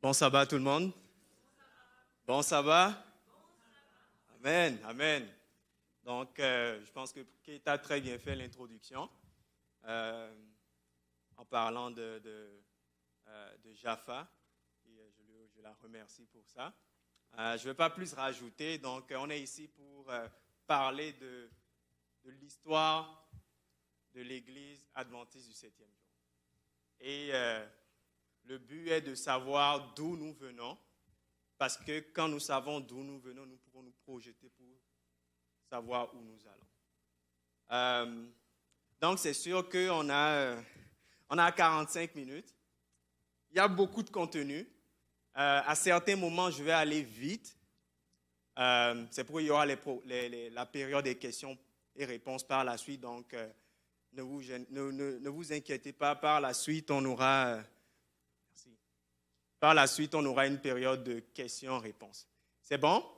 Bon sabbat tout le monde. Bon sabbat. Amen, amen. Donc, je pense que Keita a très bien fait l'introduction en parlant de Jaffa. Et je la remercie pour ça. Je ne vais pas plus rajouter. Donc, on est ici pour parler de l'histoire de l'Église adventiste du 7e jour. Et le but est de savoir d'où nous venons, parce que quand nous savons d'où nous venons, nous pouvons nous projeter pour savoir où nous allons. Donc, c'est sûr qu'on a 45 minutes. Il y a beaucoup de contenu. À certains moments, je vais aller vite. C'est pourquoi il y aura la période des questions et réponses par la suite. Donc, ne vous inquiétez pas. Par la suite, on aura une période de questions-réponses. C'est bon?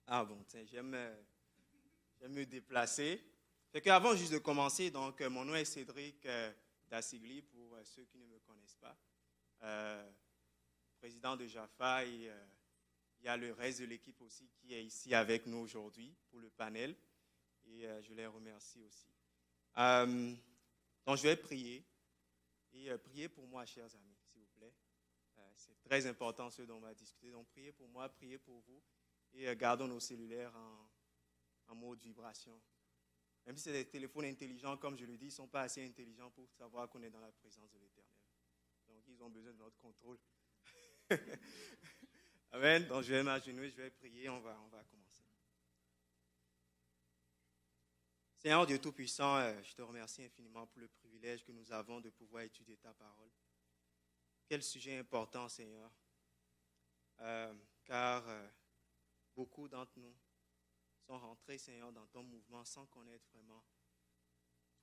Ah bon, tiens, j'aime me déplacer. Fait qu'avant juste de commencer, donc, mon nom est Cédric Dassigli, pour ceux qui ne me connaissent pas. Président de Jaffa, et il y a le reste de l'équipe aussi qui est ici avec nous aujourd'hui pour le panel. Et je les remercie aussi. Donc, je vais prier. Et priez pour moi, chers amis, s'il vous plaît. C'est très important ce dont on va discuter. Donc, priez pour moi, priez pour vous. Et gardons nos cellulaires en mode vibration. Même si c'est des téléphones intelligents, comme je le dis, ils ne sont pas assez intelligents pour savoir qu'on est dans la présence de l'Éternel. Donc, ils ont besoin de notre contrôle. Amen. Donc, je vais m'agenouiller, je vais prier, on va commencer. Seigneur Dieu Tout-Puissant, je te remercie infiniment pour le privilège que nous avons de pouvoir étudier ta parole. Quel sujet important, Seigneur, car beaucoup d'entre nous sont rentrés, Seigneur, dans ton mouvement sans connaître vraiment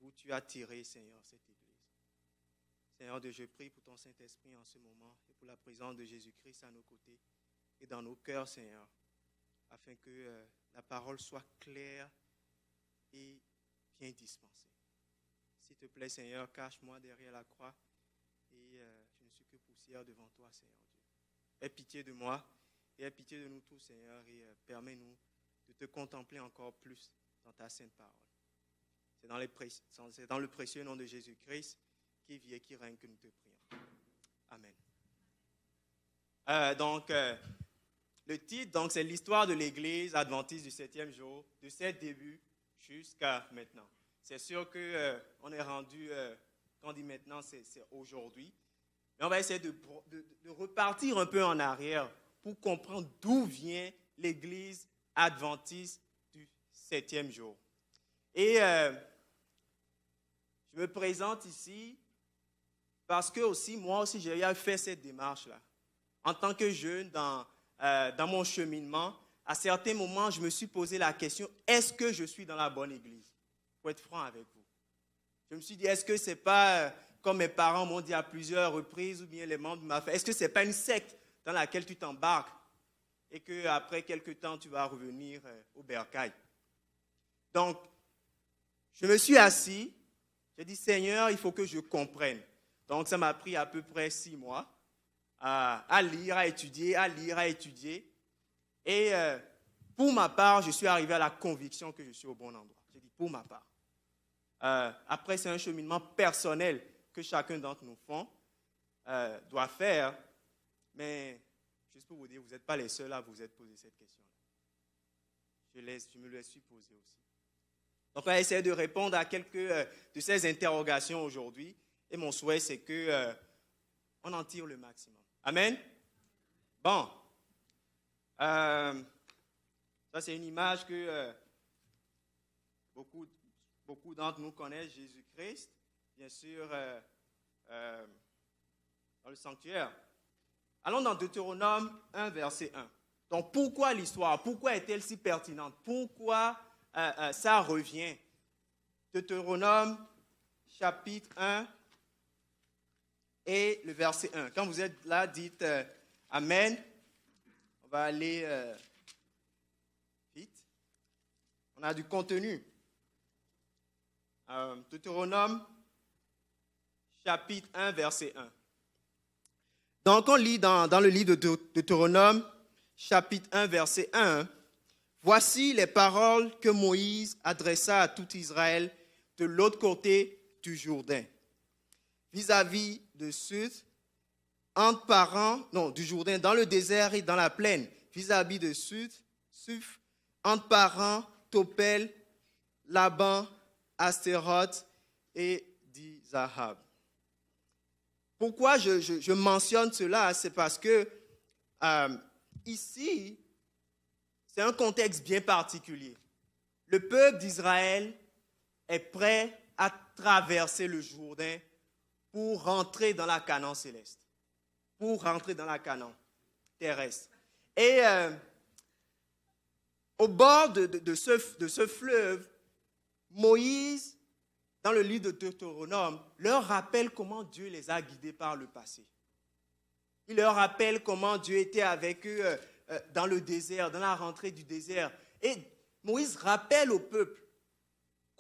où tu as tiré, Seigneur, cette Église. Seigneur Dieu, je prie pour ton Saint-Esprit en ce moment et pour la présence de Jésus-Christ à nos côtés et dans nos cœurs, Seigneur, afin que la parole soit claire et bien dispensée. S'il te plaît, Seigneur, cache-moi derrière la croix et je ne suis que poussière devant toi, Seigneur Dieu. Aie pitié de moi et aie pitié de nous tous, Seigneur, et permets-nous de te contempler encore plus dans ta sainte parole. C'est dans le précieux nom de Jésus-Christ qui vit et qui règne que nous te prions. Amen. Le titre, c'est l'histoire de l'Église adventiste du 7e jour, de ses débuts jusqu'à maintenant. C'est sûr qu'on est rendu, quand on dit maintenant, c'est aujourd'hui. Mais on va essayer de repartir un peu en arrière pour comprendre d'où vient l'Église adventiste du 7e jour. Et je me présente ici parce que moi aussi, j'ai fait cette démarche-là. En tant que jeune, dans mon cheminement, à certains moments, je me suis posé la question, est-ce que je suis dans la bonne église? Pour être franc avec vous. Je me suis dit, est-ce que ce n'est pas, comme mes parents m'ont dit à plusieurs reprises, ou bien les membres de ma famille, est-ce que ce n'est pas une secte dans laquelle tu t'embarques et qu'après quelques temps, tu vas revenir au bercail? Donc, je me suis assis, j'ai dit, Seigneur, il faut que je comprenne. Donc, ça m'a pris à peu près 6 mois à lire, à étudier. Et pour ma part, je suis arrivé à la conviction que je suis au bon endroit. J'ai dit, pour ma part. Après, c'est un cheminement personnel que chacun d'entre nous doit faire. Mais, juste pour vous dire, vous n'êtes pas les seuls à vous être posé cette question-là. Je me la suis posée aussi. Donc, on va essayer de répondre à quelques de ces interrogations aujourd'hui. Et mon souhait, c'est qu'on en tire le maximum. Amen? Bon. Ça, c'est une image que beaucoup d'entre nous connaissent, Jésus-Christ, bien sûr, dans le sanctuaire. Allons dans Deutéronome 1, verset 1. Donc, pourquoi l'histoire? Pourquoi est-elle si pertinente? Pourquoi ça revient? Deutéronome, chapitre 1 et le verset 1. Quand vous êtes là, dites Amen. On va aller vite. On a du contenu. Deutéronome, chapitre 1, verset 1. Donc, on lit dans le livre de Deutéronome, chapitre 1, verset 1, « Voici les paroles que Moïse adressa à tout Israël de l'autre côté du Jourdain, vis-à-vis de Sud, du Jourdain, dans le désert et dans la plaine, vis-à-vis de Suf, entre Paran, Topel, Laban, Astéroth et Dizahab. » Pourquoi je mentionne cela? C'est parce que ici, c'est un contexte bien particulier. Le peuple d'Israël est prêt à traverser le Jourdain pour rentrer dans la Canaan céleste, pour rentrer dans la Canaan terrestre. Et au bord de ce fleuve, Moïse, dans le livre de Deutéronome, leur rappelle comment Dieu les a guidés par le passé. Il leur rappelle comment Dieu était avec eux dans le désert, dans la rentrée du désert. Et Moïse rappelle au peuple,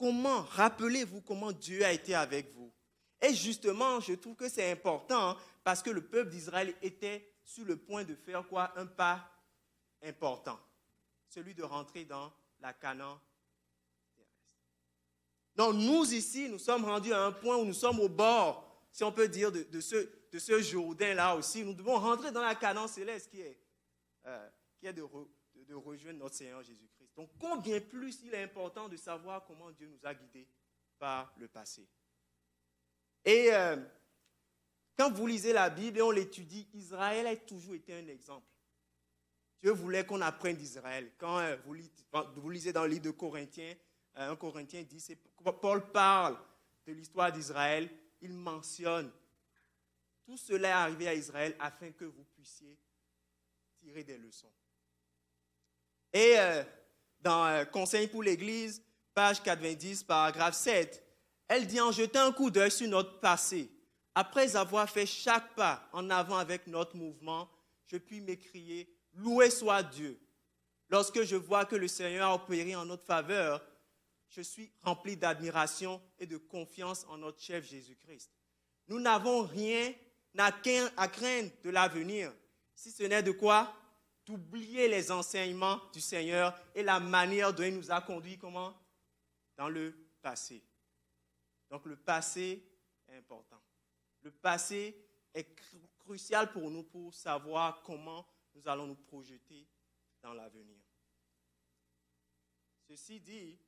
rappelez-vous comment Dieu a été avec vous. Et justement, je trouve que c'est important parce que le peuple d'Israël était sur le point de faire quoi? Un pas important, celui de rentrer dans la Canaan. Donc nous ici, nous sommes rendus à un point où nous sommes au bord, si on peut dire, de ce Jourdain-là aussi. Nous devons rentrer dans la Canaan céleste qui est de rejoindre notre Seigneur Jésus-Christ. Donc combien plus il est important de savoir comment Dieu nous a guidés par le passé. Et quand vous lisez la Bible et on l'étudie, Israël a toujours été un exemple. Dieu voulait qu'on apprenne d'Israël. Quand vous lisez dans le livre de Corinthiens, 1 Corinthiens 10, Paul parle de l'histoire d'Israël, il mentionne tout cela est arrivé à Israël afin que vous puissiez tirer des leçons. Et dans Conseil pour l'Église, page 90, paragraphe 7, elle dit « En jetant un coup d'œil sur notre passé, après avoir fait chaque pas en avant avec notre mouvement, je puis m'écrier « Loué soit Dieu ». Lorsque je vois que le Seigneur a opéré en notre faveur, je suis rempli d'admiration et de confiance en notre chef Jésus-Christ. Nous n'avons rien à craindre de l'avenir, si ce n'est de quoi? D'oublier les enseignements du Seigneur et la manière dont il nous a conduits, comment? Dans le passé. Donc le passé est important. Le passé est crucial pour nous pour savoir comment nous allons nous projeter dans l'avenir. Ceci dit,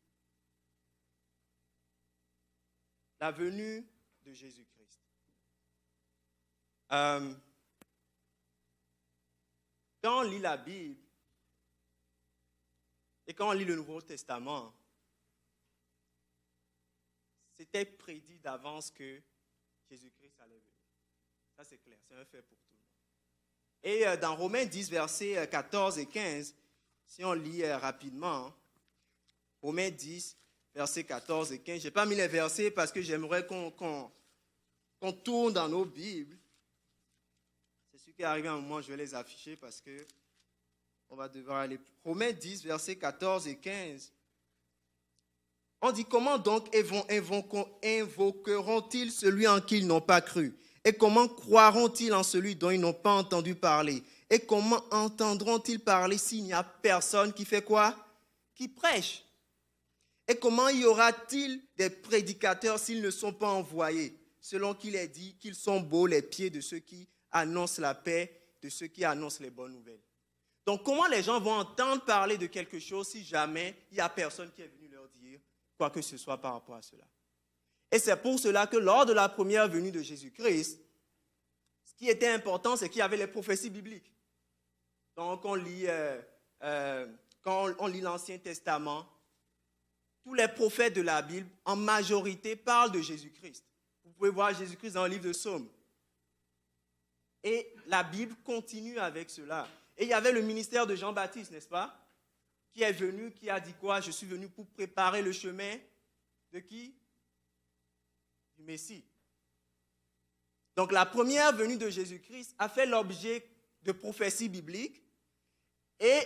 la venue de Jésus-Christ. Quand on lit la Bible et quand on lit le Nouveau Testament, c'était prédit d'avance que Jésus-Christ allait venir. Ça, c'est clair, c'est un fait pour tout le monde. Et dans Romains 10, versets 14 et 15, si on lit rapidement, Romains 10, versets 14 et 15. Je n'ai pas mis les versets parce que j'aimerais qu'on tourne dans nos Bibles. C'est ce qui est arrivé à un moment, je vais les afficher parce qu'on va devoir aller. Romains 10, versets 14 et 15. On dit, comment donc invoqueront-ils celui en qui ils n'ont pas cru? Et comment croiront-ils en celui dont ils n'ont pas entendu parler? Et comment entendront-ils parler s'il n'y a personne qui fait quoi? Qui prêche? Et comment y aura-t-il des prédicateurs s'ils ne sont pas envoyés? Selon qu'il est dit qu'ils sont beaux les pieds de ceux qui annoncent la paix, de ceux qui annoncent les bonnes nouvelles. Donc comment les gens vont entendre parler de quelque chose si jamais il n'y a personne qui est venu leur dire quoi que ce soit par rapport à cela? Et c'est pour cela que lors de la première venue de Jésus-Christ, ce qui était important, c'est qu'il y avait les prophéties bibliques. Donc quand on lit l'Ancien Testament, tous les prophètes de la Bible, en majorité, parlent de Jésus-Christ. Vous pouvez voir Jésus-Christ dans le livre de Psaumes. Et la Bible continue avec cela. Et il y avait le ministère de Jean-Baptiste, n'est-ce pas? Qui est venu, qui a dit quoi? Je suis venu pour préparer le chemin de qui? Du Messie. Donc la première venue de Jésus-Christ a fait l'objet de prophéties bibliques. Et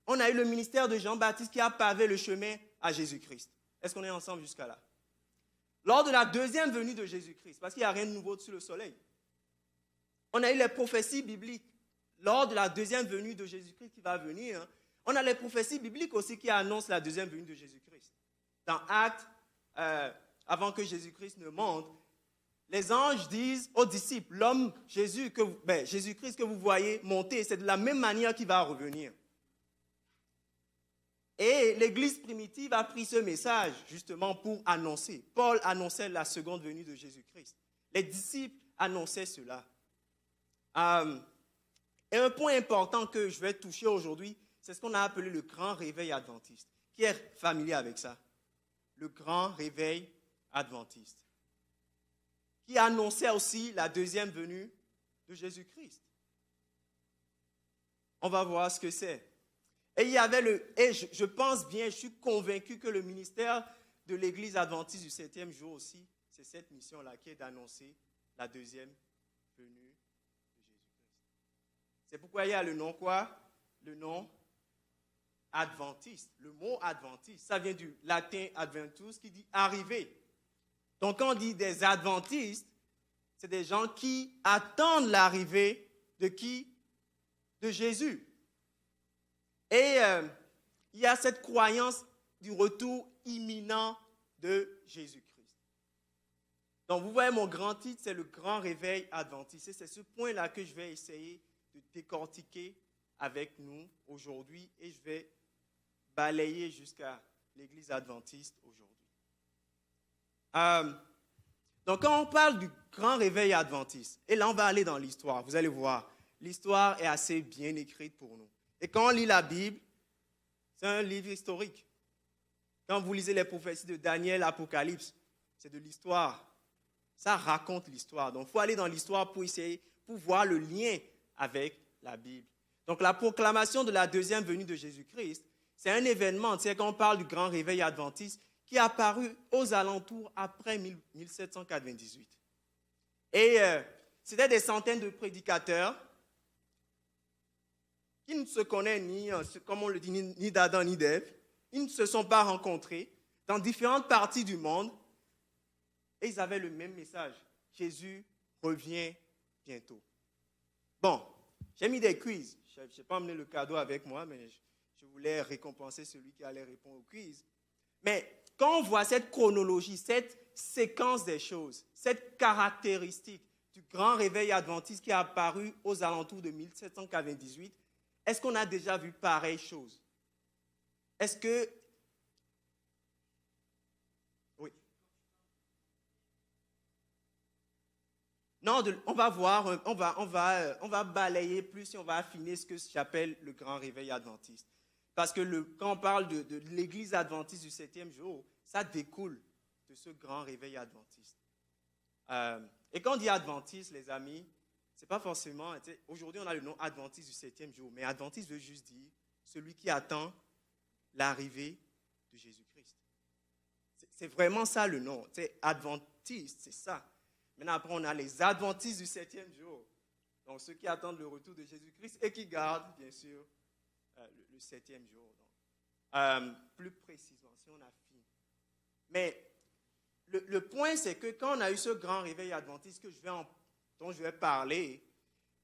on a eu le ministère de Jean-Baptiste qui a pavé le chemin à Jésus-Christ. Est-ce qu'on est ensemble jusqu'à là? Lors de la deuxième venue de Jésus-Christ, parce qu'il n'y a rien de nouveau sous le soleil, On a eu les prophéties bibliques lors de la deuxième venue de Jésus-Christ qui va venir. On a les prophéties bibliques aussi qui annoncent la deuxième venue de Jésus-Christ. Dans Actes, avant que Jésus-Christ ne monte, les anges disent aux disciples, l'homme Jésus-Christ que vous voyez monter, c'est de la même manière qu'il va revenir. Et l'Église primitive a pris ce message justement pour annoncer. Paul annonçait la seconde venue de Jésus-Christ. Les disciples annonçaient cela. Et un point important que je vais toucher aujourd'hui, c'est ce qu'on a appelé le grand réveil adventiste. Qui est familier avec ça? Le grand réveil adventiste. Qui annonçait aussi la deuxième venue de Jésus-Christ. On va voir ce que c'est. Et il y avait je pense bien, je suis convaincu que le ministère de l'Église adventiste du 7e jour aussi, c'est cette mission-là qui est d'annoncer la deuxième venue de Jésus-Christ. C'est pourquoi il y a le nom quoi? Le nom adventiste. Le mot adventiste, ça vient du latin adventus qui dit arriver. Donc quand on dit des adventistes, c'est des gens qui attendent l'arrivée de qui? De Jésus. Et il y a cette croyance du retour imminent de Jésus-Christ. Donc vous voyez mon grand titre, c'est le grand réveil adventiste. Et c'est ce point-là que je vais essayer de décortiquer avec nous aujourd'hui et je vais balayer jusqu'à l'Église adventiste aujourd'hui. Donc quand on parle du grand réveil adventiste, et là on va aller dans l'histoire, vous allez voir, l'histoire est assez bien écrite pour nous. Et quand on lit la Bible, c'est un livre historique. Quand vous lisez les prophéties de Daniel, Apocalypse, c'est de l'histoire. Ça raconte l'histoire. Donc il faut aller dans l'histoire pour essayer, pour voir le lien avec la Bible. Donc la proclamation de la deuxième venue de Jésus-Christ, c'est un événement, tu sais, quand on parle du grand réveil adventiste, qui est apparu aux alentours après 1798. Et c'était des centaines de prédicateurs qui ne se connaissent ni, comme on le dit, ni d'Adam ni d'Ève. Ils ne se sont pas rencontrés dans différentes parties du monde et ils avaient le même message. Jésus revient bientôt. Bon, j'ai mis des quiz. Je n'ai pas emmené le cadeau avec moi, mais je voulais récompenser celui qui allait répondre au quiz. Mais quand on voit cette chronologie, cette séquence des choses, cette caractéristique du grand réveil adventiste qui est apparu aux alentours de 1798, est-ce qu'on a déjà vu pareille chose? Est-ce que... Oui. Non, on va voir, on va balayer plus et on va affiner ce que j'appelle le grand réveil adventiste. Parce que quand on parle de l'Église adventiste du 7e jour, ça découle de ce grand réveil adventiste. Et quand on dit adventiste, les amis, c'est pas forcément... Aujourd'hui, on a le nom adventiste du 7e jour, mais adventiste veut juste dire celui qui attend l'arrivée de Jésus-Christ. C'est vraiment ça le nom. Adventiste, c'est ça. Maintenant, après, on a les adventistes du 7e jour. Donc, ceux qui attendent le retour de Jésus-Christ et qui gardent, bien sûr, le 7e jour. Donc, plus précisément, si on affine. Mais le point, c'est que quand on a eu ce grand réveil adventiste dont je vais parler,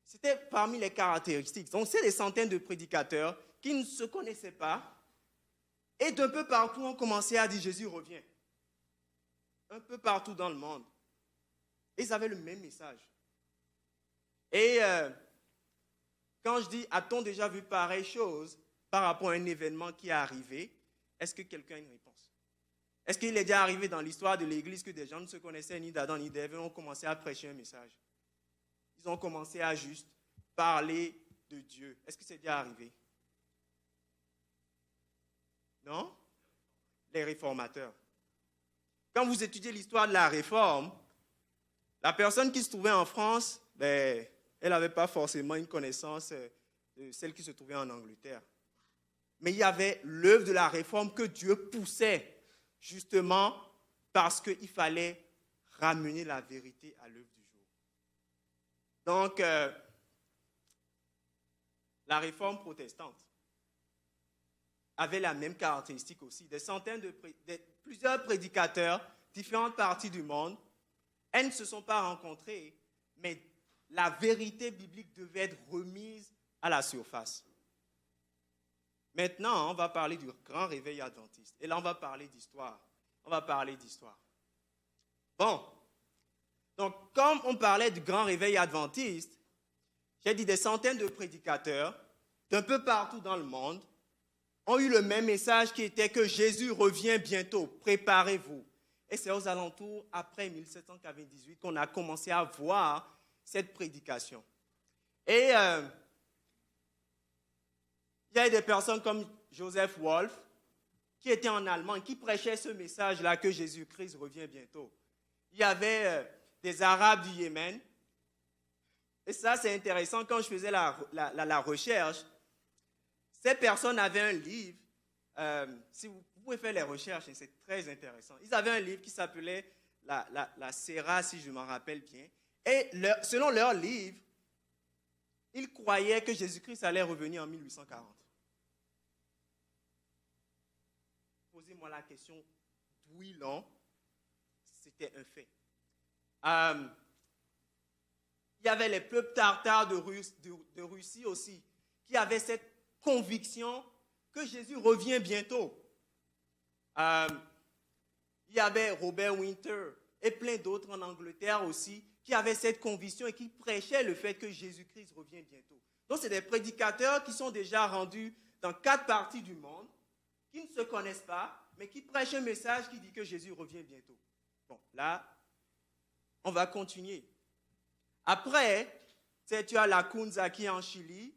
c'était parmi les caractéristiques. Donc, c'est des centaines de prédicateurs qui ne se connaissaient pas et d'un peu partout, on commençait à dire Jésus revient. Un peu partout dans le monde. Et ils avaient le même message. Et quand je dis, a-t-on déjà vu pareille chose par rapport à un événement qui est arrivé, est-ce que quelqu'un a une réponse? Est-ce qu'il est déjà arrivé dans l'histoire de l'Église que des gens ne se connaissaient ni d'Adam ni d'Ève et ont commencé à prêcher un message? Ils ont commencé à juste parler de Dieu. Est-ce que c'est déjà arrivé? Non? Les réformateurs. Quand vous étudiez l'histoire de la réforme, la personne qui se trouvait en France, elle n'avait pas forcément une connaissance de celle qui se trouvait en Angleterre. Mais il y avait l'œuvre de la réforme que Dieu poussait, justement parce qu'il fallait ramener la vérité à l'œuvre du jour. Donc, la réforme protestante avait la même caractéristique aussi. Des centaines plusieurs prédicateurs, différentes parties du monde, elles ne se sont pas rencontrées, mais la vérité biblique devait être remise à la surface. Maintenant, on va parler du grand réveil adventiste. Et là, on va parler d'histoire. Bon, donc comme on parlait du grand réveil adventiste, j'ai dit des centaines de prédicateurs d'un peu partout dans le monde ont eu le même message qui était que Jésus revient bientôt, préparez-vous. Et c'est aux alentours, après 1798, qu'on a commencé à voir cette prédication. Et il y a des personnes comme Joseph Wolf, qui était en Allemagne, qui prêchait ce message-là que Jésus-Christ revient bientôt. Il y avait des Arabes du Yémen. Et ça, c'est intéressant. Quand je faisais la recherche, ces personnes avaient un livre. Si vous pouvez faire les recherches, c'est très intéressant. Ils avaient un livre qui s'appelait la Sera, si je m'en rappelle bien. Et selon leur livre, ils croyaient que Jésus-Christ allait revenir en 1840. Posez-moi la question d'où ils l'ont. C'était un fait. Il y avait les peuples tartares de Russie aussi, qui avaient cette conviction que Jésus revient bientôt. Il y avait Robert Winter et plein d'autres en Angleterre aussi, qui avaient cette conviction et qui prêchaient le fait que Jésus-Christ revient bientôt. Donc, c'est des prédicateurs qui sont déjà rendus dans 4 parties du monde, qui ne se connaissent pas, mais qui prêchent un message qui dit que Jésus revient bientôt. Bon, là, on va continuer. Après, tu as Lacunza qui est en Chili,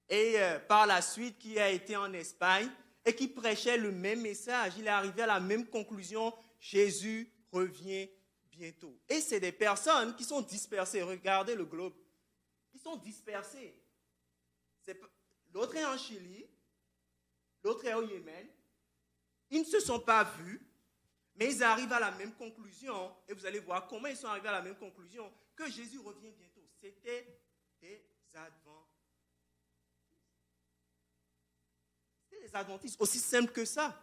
et par la suite qui a été en Espagne, et qui prêchait le même message. Il est arrivé à la même conclusion, Jésus revient bientôt. Et c'est des personnes qui sont dispersées. Regardez le globe. Ils sont dispersés. L'autre est en Chili, l'autre est au Yémen. Ils ne se sont pas vus, mais ils arrivent à la même conclusion. Et vous allez voir comment ils sont arrivés à la même conclusion, que Jésus revient bientôt. C'était des adventistes. C'était des adventistes, aussi simple que ça.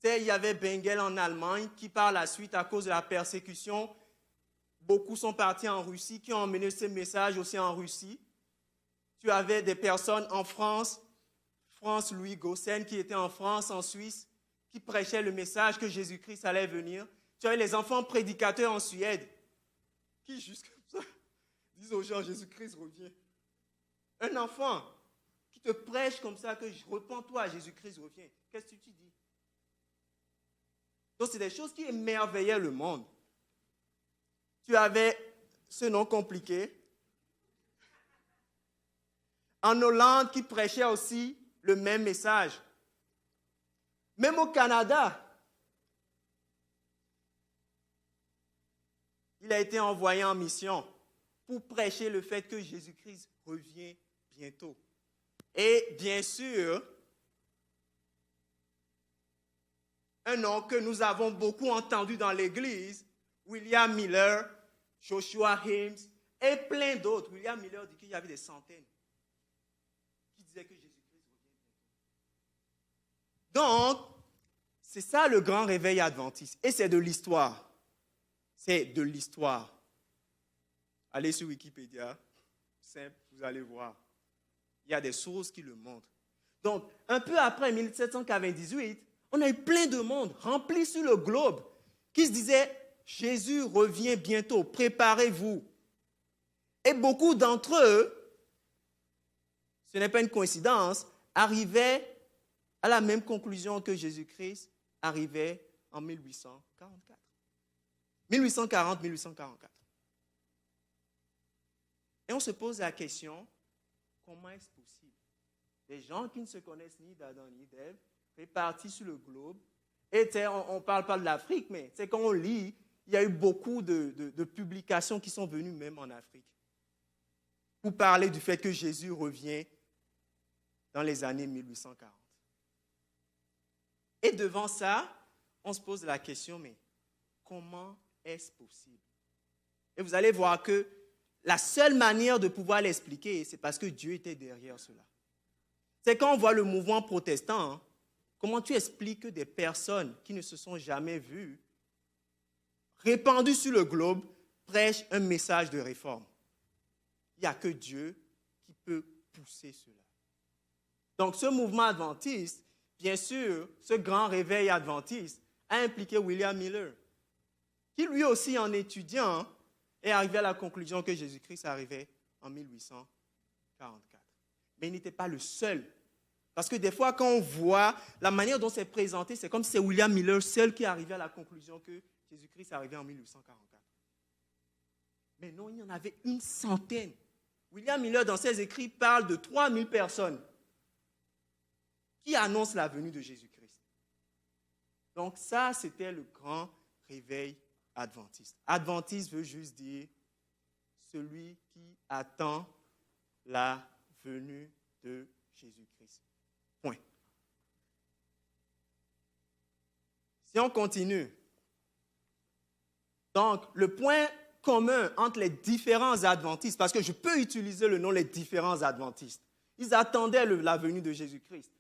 Il y avait Bengel en Allemagne qui, par la suite, à cause de la persécution, beaucoup sont partis en Russie, qui ont emmené ce message aussi en Russie. Tu avais des personnes en France, Louis Gossen, qui était en France, en Suisse, qui prêchait le message que Jésus-Christ allait venir. Tu avais les enfants prédicateurs en Suède, qui, juste comme ça, disent aux gens, Jésus-Christ revient. Un enfant qui te prêche comme ça, que repens-toi, Jésus-Christ revient. Qu'est-ce que tu dis? Donc, c'est des choses qui émerveillaient le monde. Tu avais ce nom compliqué. En Hollande, qui prêchait aussi le même message. Même au Canada, il a été envoyé en mission pour prêcher le fait que Jésus-Christ revient bientôt. Et bien sûr, un nom que nous avons beaucoup entendu dans l'Église, William Miller, Joshua Himes et plein d'autres. William Miller dit qu'il y avait des centaines qui disaient que Jésus-Christ revient bientôt. Donc, c'est ça le grand réveil adventiste. Et c'est de l'histoire. C'est de l'histoire. Allez sur Wikipédia, simple, vous allez voir. Il y a des sources qui le montrent. Donc, un peu après 1798, on a eu plein de monde rempli sur le globe qui se disait « Jésus revient bientôt, préparez-vous ». Et beaucoup d'entre eux, ce n'est pas une coïncidence, arrivaient à la même conclusion que Jésus-Christ arrivait en 1844. 1840-1844. Et on se pose la question, comment est-ce possible? Des gens qui ne se connaissent ni d'Adam ni d'Ève, répartis sur le globe, et on ne parle pas de l'Afrique, mais quand on lit, il y a eu beaucoup de publications qui sont venues même en Afrique pour parler du fait que Jésus revient dans les années 1840. Et devant ça, on se pose la question, mais comment est-ce possible? Et vous allez voir que la seule manière de pouvoir l'expliquer, c'est parce que Dieu était derrière cela. C'est quand on voit le mouvement protestant, hein, comment tu expliques que des personnes qui ne se sont jamais vues, répandues sur le globe, prêche un message de réforme. Il n'y a que Dieu qui peut pousser cela. Donc, ce mouvement adventiste, bien sûr, ce grand réveil adventiste, a impliqué William Miller, qui lui aussi, en étudiant, est arrivé à la conclusion que Jésus-Christ arrivait en 1844. Mais il n'était pas le seul. Parce que des fois, quand on voit la manière dont c'est présenté, c'est comme si c'est William Miller seul qui est arrivé à la conclusion que Jésus-Christ arrivait en 1844. Mais non, il y en avait une centaine. William Miller, dans ses écrits, parle de 3000 personnes qui annoncent la venue de Jésus-Christ. Donc ça, c'était le grand réveil adventiste. Adventiste veut juste dire celui qui attend la venue de Jésus-Christ. Point. Si on continue, donc le point commun entre les différents adventistes, parce que je peux utiliser le nom les différents adventistes, ils attendaient la venue de Jésus-Christ.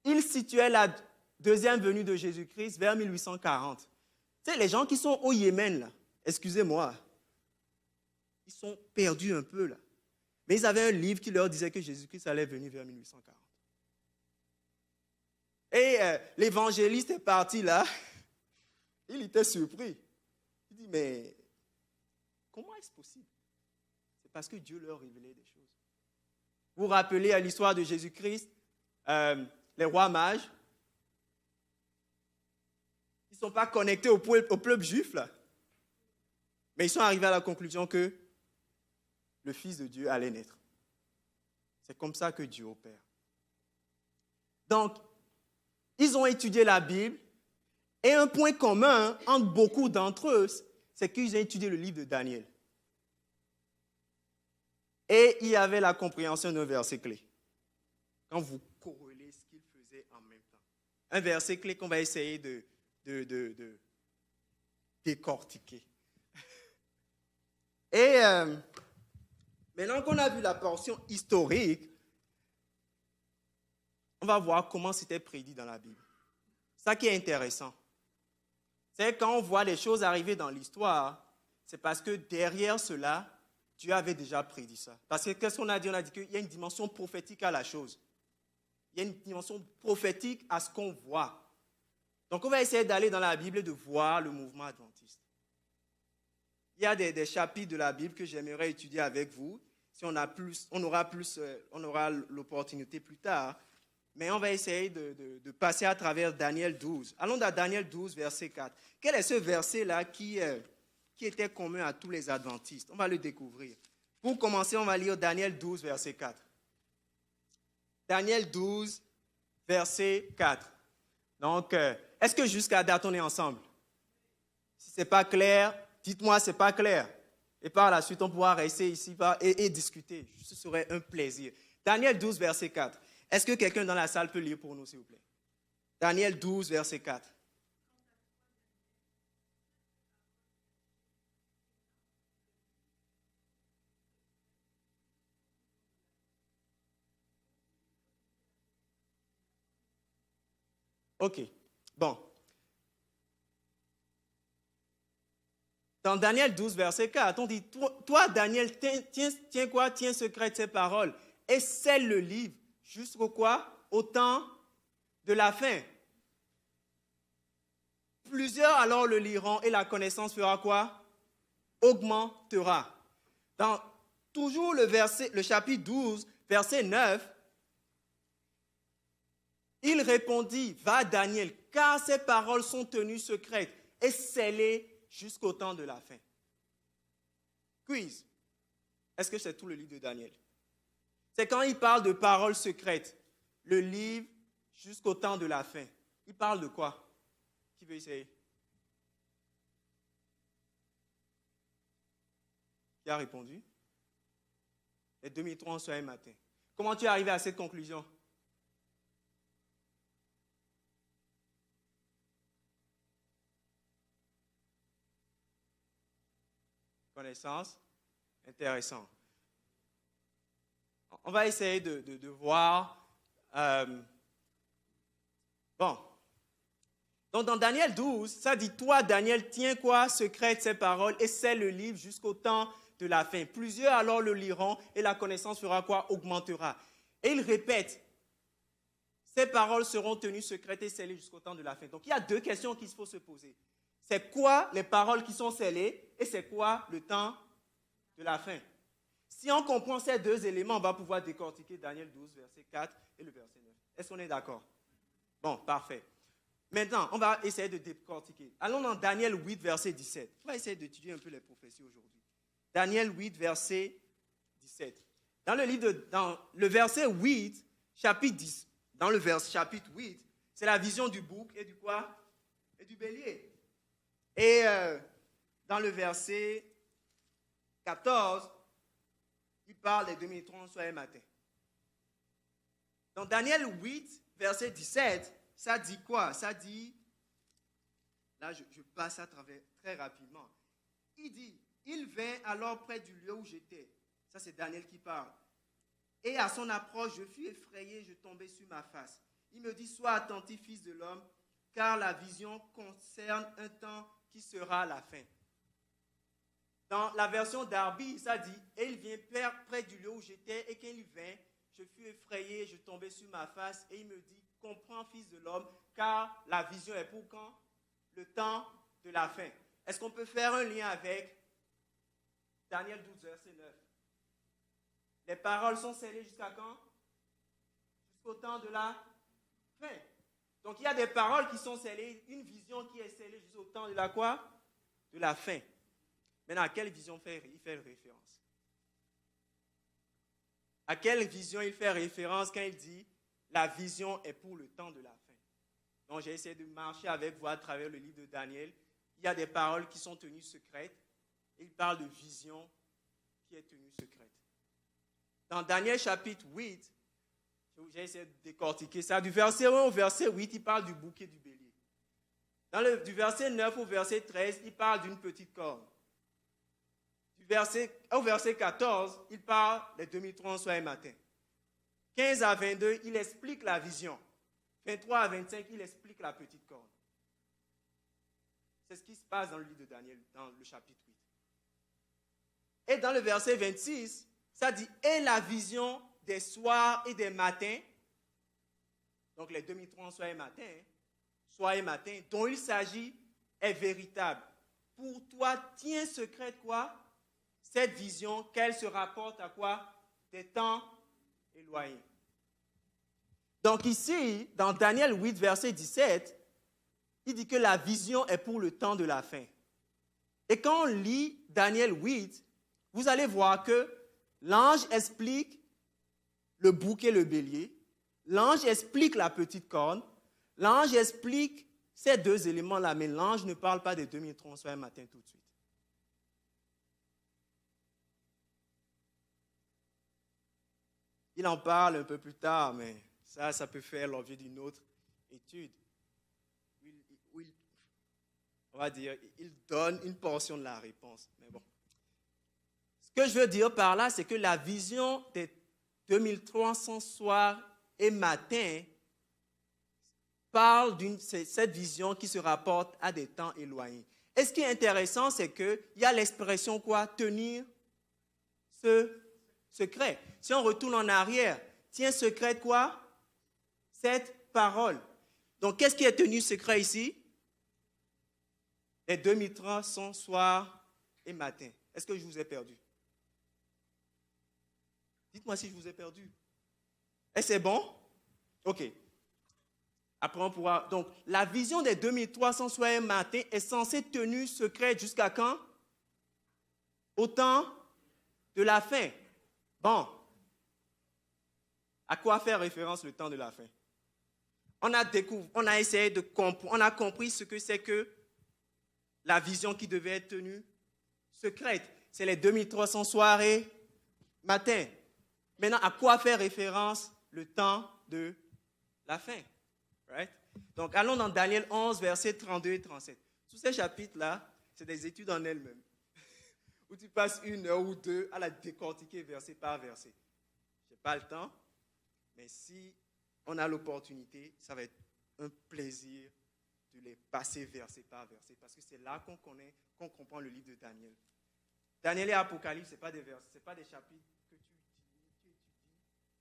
Ils situaient la deuxième venue de Jésus-Christ vers 1840. Tu sais, les gens qui sont au Yémen, là, excusez-moi, ils sont perdus un peu là. Mais ils avaient un livre qui leur disait que Jésus-Christ allait venir vers 1840. Et l'évangéliste est parti là, il était surpris. Il dit, mais comment est-ce possible? C'est parce que Dieu leur révélait des choses. Vous vous rappelez à l'histoire de Jésus-Christ, les rois mages, ils ne sont pas connectés au peuple juif là. Mais ils sont arrivés à la conclusion que le Fils de Dieu allait naître. C'est comme ça que Dieu opère. Donc, ils ont étudié la Bible et un point commun entre beaucoup d'entre eux, c'est qu'ils ont étudié le livre de Daniel. Et il y avait la compréhension d'un verset clé. Quand vous corrélez ce qu'ils faisaient en même temps. Un verset clé qu'on va essayer de décortiquer. Et maintenant qu'on a vu la portion historique, on va voir comment c'était prédit dans la Bible. Ça qui est intéressant, c'est quand on voit les choses arriver dans l'histoire, c'est parce que derrière cela, Dieu avait déjà prédit ça. Parce que qu'est-ce qu'on a dit? On a dit qu'il y a une dimension prophétique à la chose. Il y a une dimension prophétique à ce qu'on voit. Donc on va essayer d'aller dans la Bible et de voir le mouvement adventiste. Il y a des chapitres de la Bible que j'aimerais étudier avec vous. Si on aura l'opportunité plus tard. Mais on va essayer de passer à travers Daniel 12. Allons dans Daniel 12, verset 4. Quel est ce verset-là qui était commun à tous les adventistes? On va le découvrir. Pour commencer, on va lire Daniel 12, verset 4. Daniel 12, verset 4. Donc, est-ce que jusqu'à date, on est ensemble? Si ce n'est pas clair, dites-moi ce n'est pas clair. Et par la suite, on pourra rester ici et discuter. Ce serait un plaisir. Daniel 12, verset 4. Est-ce que quelqu'un dans la salle peut lire pour nous, s'il vous plaît? Daniel 12, verset 4. OK. Bon. Dans Daniel 12, verset 4, on dit, toi, Daniel, tiens quoi? Tiens secret ces paroles et scelle le livre jusqu'au quoi? Au temps de la fin. Plusieurs alors le liront et la connaissance fera quoi? Augmentera. Dans toujours le chapitre 12, verset 9, il répondit, va Daniel, car ces paroles sont tenues secrètes et scellées jusqu'au temps de la fin. Quiz. Est-ce que c'est tout le livre de Daniel? C'est quand il parle de paroles secrètes, le livre jusqu'au temps de la fin. Il parle de quoi? Qui veut essayer? Qui a répondu? Les 2003 en soir et matin. Comment tu es arrivé à cette conclusion? Connaissance? Intéressant. On va essayer de voir. Bon. Donc, dans Daniel 12, ça dit, toi, Daniel, tiens quoi? Secrète ces paroles et scelle le livre jusqu'au temps de la fin. Plusieurs alors le liront et la connaissance fera quoi? Augmentera. Et il répète, ces paroles seront tenues secrètes et scellées jusqu'au temps de la fin. Donc, il y a deux questions qu'il faut se poser. C'est quoi les paroles qui sont scellées et c'est quoi le temps de la fin? Si on comprend ces deux éléments, on va pouvoir décortiquer Daniel 12, verset 4 et le verset 9. Est-ce qu'on est d'accord? Bon, parfait. Maintenant, on va essayer de décortiquer. Allons dans Daniel 8, verset 17. On va essayer d'étudier un peu les prophéties aujourd'hui. Daniel 8, verset 17. Dans le verset 8, chapitre 10, dans le chapitre 8, c'est la vision du bouc et du quoi? Et du bélier. Et dans le verset 14, il parle des 2030 soir et matin. Dans Daniel 8, verset 17, ça dit quoi? Ça dit, là je passe à travers très rapidement. Il dit, il vint alors près du lieu où j'étais. Ça c'est Daniel qui parle. Et à son approche, je fus effrayé, je tombais sur ma face. Il me dit, sois attentif, fils de l'homme, car la vision concerne un temps qui sera la fin. Dans la version d'Arby, ça dit, et il vient près du lieu où j'étais, et quand il vint, je fus effrayé, je tombais sur ma face, et il me dit, comprends, fils de l'homme, car la vision est pour quand? Le temps de la fin. Est-ce qu'on peut faire un lien avec Daniel 12, verset 9? Les paroles sont scellées jusqu'à quand? Jusqu'au temps de la fin. Donc il y a des paroles qui sont scellées, une vision qui est scellée jusqu'au temps de la quoi? De la fin. Maintenant, à quelle vision il fait référence? À quelle vision il fait référence quand il dit la vision est pour le temps de la fin? Donc j'ai essayé de marcher avec vous à travers le livre de Daniel. Il y a des paroles qui sont tenues secrètes. Il parle de vision qui est tenue secrète. Dans Daniel chapitre 8, j'ai essayé de décortiquer ça. Du verset 1 au verset 8, il parle du bouc et du bélier. Du verset 9 au verset 13, il parle d'une petite corne. Au verset 14, il parle des 2030 soir et matin. 15 à 22, il explique la vision. 23 à 25, il explique la petite corne. C'est ce qui se passe dans le livre de Daniel, dans le chapitre 8. Et dans le verset 26, ça dit, et la vision des soirs et des matins, donc les 2030 soir et matin, dont il s'agit, est véritable. Pour toi, tiens secrète quoi? Cette vision, qu'elle se rapporte à quoi? Des temps éloignés. Donc ici, dans Daniel 8, verset 17, il dit que la vision est pour le temps de la fin. Et quand on lit Daniel 8, vous allez voir que l'ange explique le bouc et le bélier, l'ange explique la petite corne, l'ange explique ces deux éléments-là, mais l'ange ne parle pas des 2030 soir et matin tout de suite. Il en parle un peu plus tard, mais ça peut faire l'objet d'une autre étude. On va dire, il donne une portion de la réponse. Mais bon. Ce que je veux dire par là, c'est que la vision des 2300 soirs et matins parle cette vision qui se rapporte à des temps éloignés. Et ce qui est intéressant, c'est qu'il y a l'expression quoi? Tenir ce secret. Si on retourne en arrière, tiens secret quoi? Cette parole. Donc, qu'est-ce qui est tenu secret ici? Les 2300 soirs et matins. Est-ce que je vous ai perdu? Dites-moi si je vous ai perdu. Est-ce que c'est bon? OK. Après, on pourra... Donc, la vision des 2300 soirs et matins est censée tenue secrète jusqu'à quand? Au temps de la fin. Bon. À quoi faire référence le temps de la fin? On a essayé de comprendre, on a compris ce que c'est que la vision qui devait être tenue secrète. C'est les 2300 soirs et matins. Maintenant, à quoi faire référence le temps de la fin? Right? Donc, allons dans Daniel 11, versets 32 et 37. Tous ces chapitres-là, c'est des études en elles-mêmes, où tu passes 1 heure ou 2 à la décortiquer verset par verset. Je n'ai pas le temps, mais si on a l'opportunité, ça va être un plaisir de les passer verset par verset, parce que c'est là qu'on comprend le livre de Daniel. Daniel et Apocalypse, ce n'est pas des versets, ce n'est pas des chapitres que tu étudies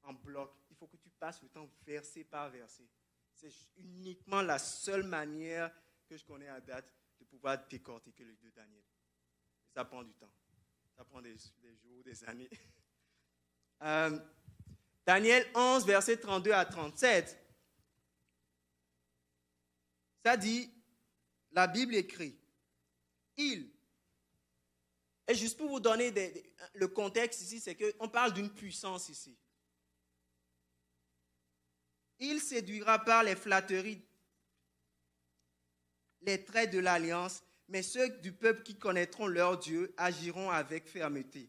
en bloc. Il faut que tu passes le temps verset par verset. C'est uniquement la seule manière que je connais à date de pouvoir décortiquer le livre de Daniel. Et ça prend du temps. Ça prend des jours, des années. Daniel 11, versets 32 à 37. Ça dit, la Bible écrit, il. Et juste pour vous donner le contexte ici, c'est qu'on parle d'une puissance ici. Il séduira par les flatteries les traits de l'alliance, mais ceux du peuple qui connaîtront leur Dieu agiront avec fermeté.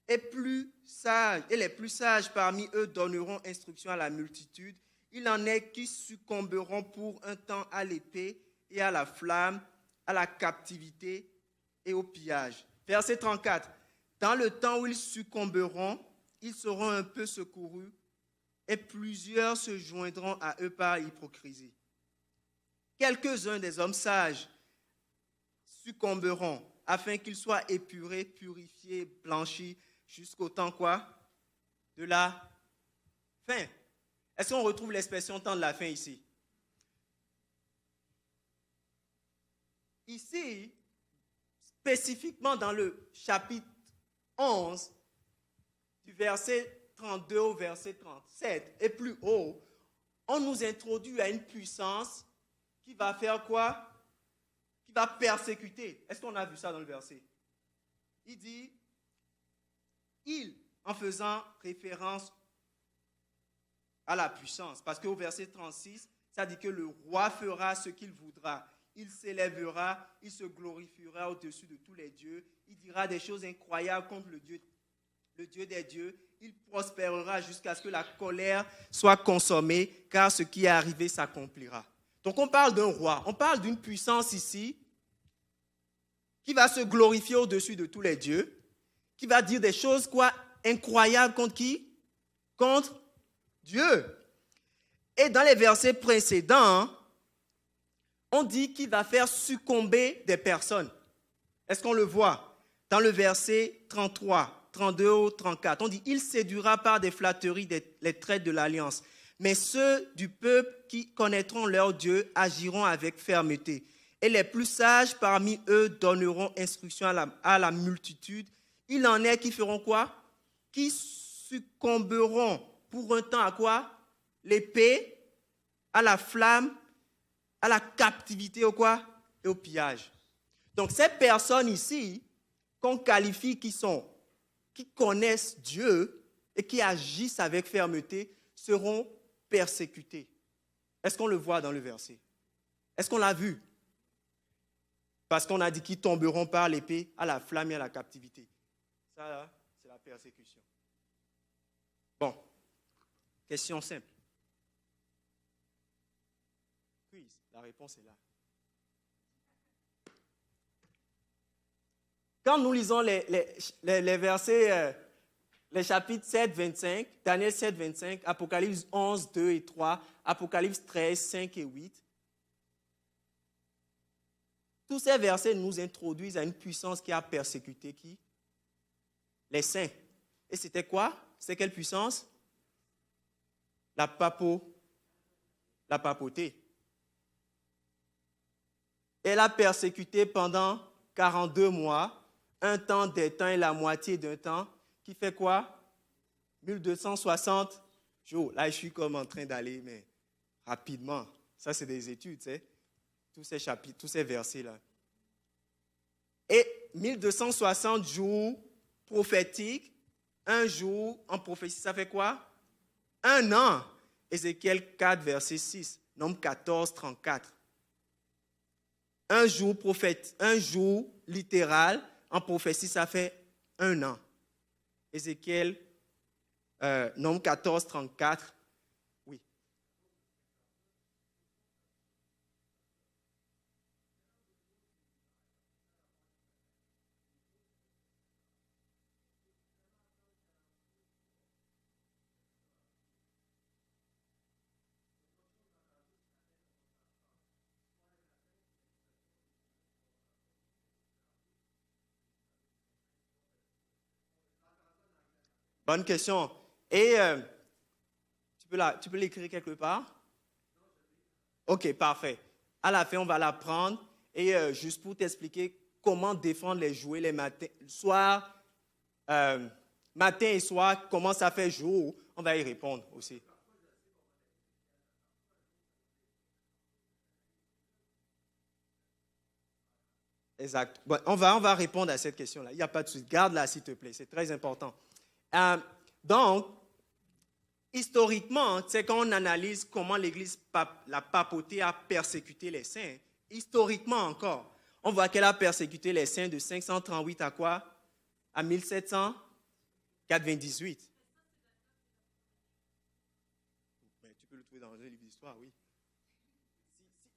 Et les plus sages parmi eux donneront instruction à la multitude. Il en est qui succomberont pour un temps à l'épée et à la flamme, à la captivité et au pillage. Verset 34. Dans le temps où ils succomberont, ils seront un peu secourus et plusieurs se joindront à eux par hypocrisie. Quelques-uns des hommes sages succomberont afin qu'ils soient épurés, purifiés, blanchis jusqu'au temps quoi? De la fin. Est-ce qu'on retrouve l'expression temps de la fin ici? Ici, spécifiquement dans le chapitre 11, du verset 32 au verset 37 et plus haut, on nous introduit à une puissance qui va faire quoi? Qui va persécuter. Est-ce qu'on a vu ça dans le verset? Il dit, en faisant référence à la puissance. Parce qu'au verset 36, ça dit que le roi fera ce qu'il voudra. Il s'élèvera, il se glorifiera au-dessus de tous les dieux. Il dira des choses incroyables contre le Dieu des dieux. Il prospérera jusqu'à ce que la colère soit consommée, car ce qui est arrivé s'accomplira. Donc on parle d'un roi, on parle d'une puissance ici qui va se glorifier au-dessus de tous les dieux, qui va dire des choses incroyables contre qui? Contre Dieu. Et dans les versets précédents, on dit qu'il va faire succomber des personnes. Est-ce qu'on le voit? Dans le verset 33, 32 ou 34, on dit « Il séduira par des flatteries les traits de l'alliance, mais ceux du peuple qui connaîtront leur Dieu agiront avec fermeté. Et les plus sages parmi eux donneront instruction à la multitude. Il en est qui feront quoi? Qui succomberont pour un temps à quoi? L'épée, à la flamme, à la captivité au quoi? Et au pillage. Donc ces personnes ici, qu'on qualifie qui connaissent Dieu et qui agissent avec fermeté, seront persécutées. Est-ce qu'on le voit dans le verset? Est-ce qu'on l'a vu? Parce qu'on a dit qu'ils tomberont par l'épée, à la flamme et à la captivité. Ça, là, c'est la persécution. Bon, question simple. Quiz, la réponse est là. Quand nous lisons les versets, les chapitres 7, 25, Daniel 7, 25, Apocalypse 11, 2 et 3, Apocalypse 13, 5 et 8, tous ces versets nous introduisent à une puissance qui a persécuté qui? Les saints. Et c'était quoi? C'est quelle puissance? La papauté. Elle a persécuté pendant 42 mois, un temps des temps et la moitié d'un temps, qui fait quoi? 1260 jours. Là, je suis comme en train d'aller, mais rapidement. Ça, c'est des études, tu sais. Tous ces chapitres, tous ces versets-là. Et 1260 jours prophétiques, un jour en prophétie, ça fait quoi? Un an. Ézéchiel 4, verset 6. Nombre 14, 34. Un jour prophète, un jour littéral, en prophétie, ça fait un an. Ézéchiel, nombre 14, 34. Oui. Bonne question. Et tu peux l'écrire quelque part? Ok, parfait. À la fin, on va la prendre et juste pour t'expliquer comment défendre les jouets les matins, matin et soir, comment ça fait jour, on va y répondre aussi. Exact. Bon, on va répondre à cette question-là. Il n'y a pas de souci. Garde-la, s'il te plaît. C'est très important. Euh, donc, historiquement, c'est quand on analyse comment l'Église, la papauté a persécuté les saints, historiquement encore, on voit qu'elle a persécuté les saints de 538 à quoi? À 1798. Mais tu peux le trouver dans un livre d'histoire, oui.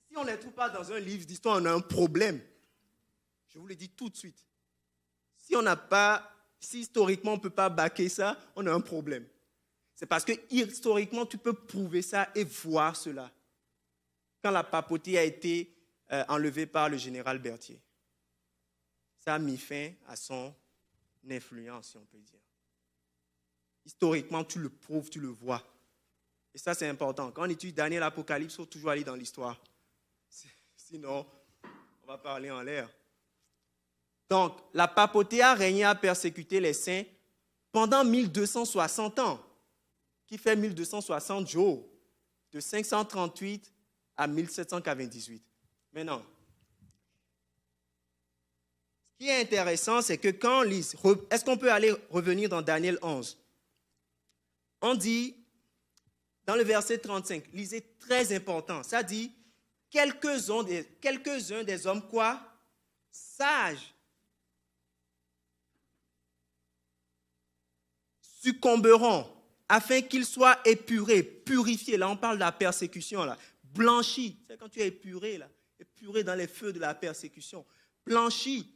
Si on ne les trouve pas dans un livre d'histoire, on a un problème. Je vous le dis tout de suite. Si historiquement on ne peut pas baquer ça, on a un problème. C'est parce que historiquement, tu peux prouver ça et voir cela. Quand la papauté a été enlevée par le général Berthier, ça a mis fin à son influence, si on peut dire. Historiquement, tu le prouves, tu le vois. Et ça, c'est important. Quand on étudie Daniel, Apocalypse, il faut toujours aller dans l'histoire. Sinon, on va parler en l'air. Donc, la papauté a régné à persécuter les saints pendant 1260 ans, qui fait 1260 jours, de 538 à 1798. Maintenant, ce qui est intéressant, c'est que quand on lit, est-ce qu'on peut aller revenir dans Daniel 11? On dit, dans le verset 35, lisez, très important, ça dit, quelques-uns des hommes, quoi? Sages, succomberont afin qu'ils soient épurés, purifiés. Là, on parle de la persécution, là. Blanchis, c'est quand tu es épuré, là. Épuré dans les feux de la persécution. Blanchis,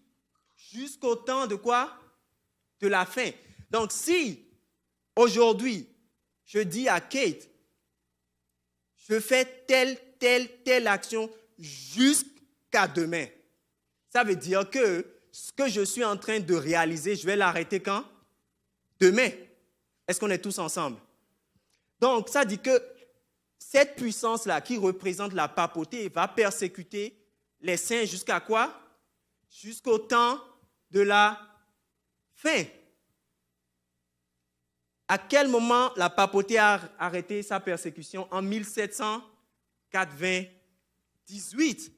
jusqu'au temps de quoi? De la fin. Donc, si aujourd'hui, je dis à Kate, je fais telle action jusqu'à demain, ça veut dire que ce que je suis en train de réaliser, je vais l'arrêter quand? Demain. Est-ce qu'on est tous ensemble? Donc, ça dit que cette puissance-là qui représente la papauté va persécuter les saints jusqu'à quoi? Jusqu'au temps de la fin. À quel moment la papauté a arrêté sa persécution? En 1798.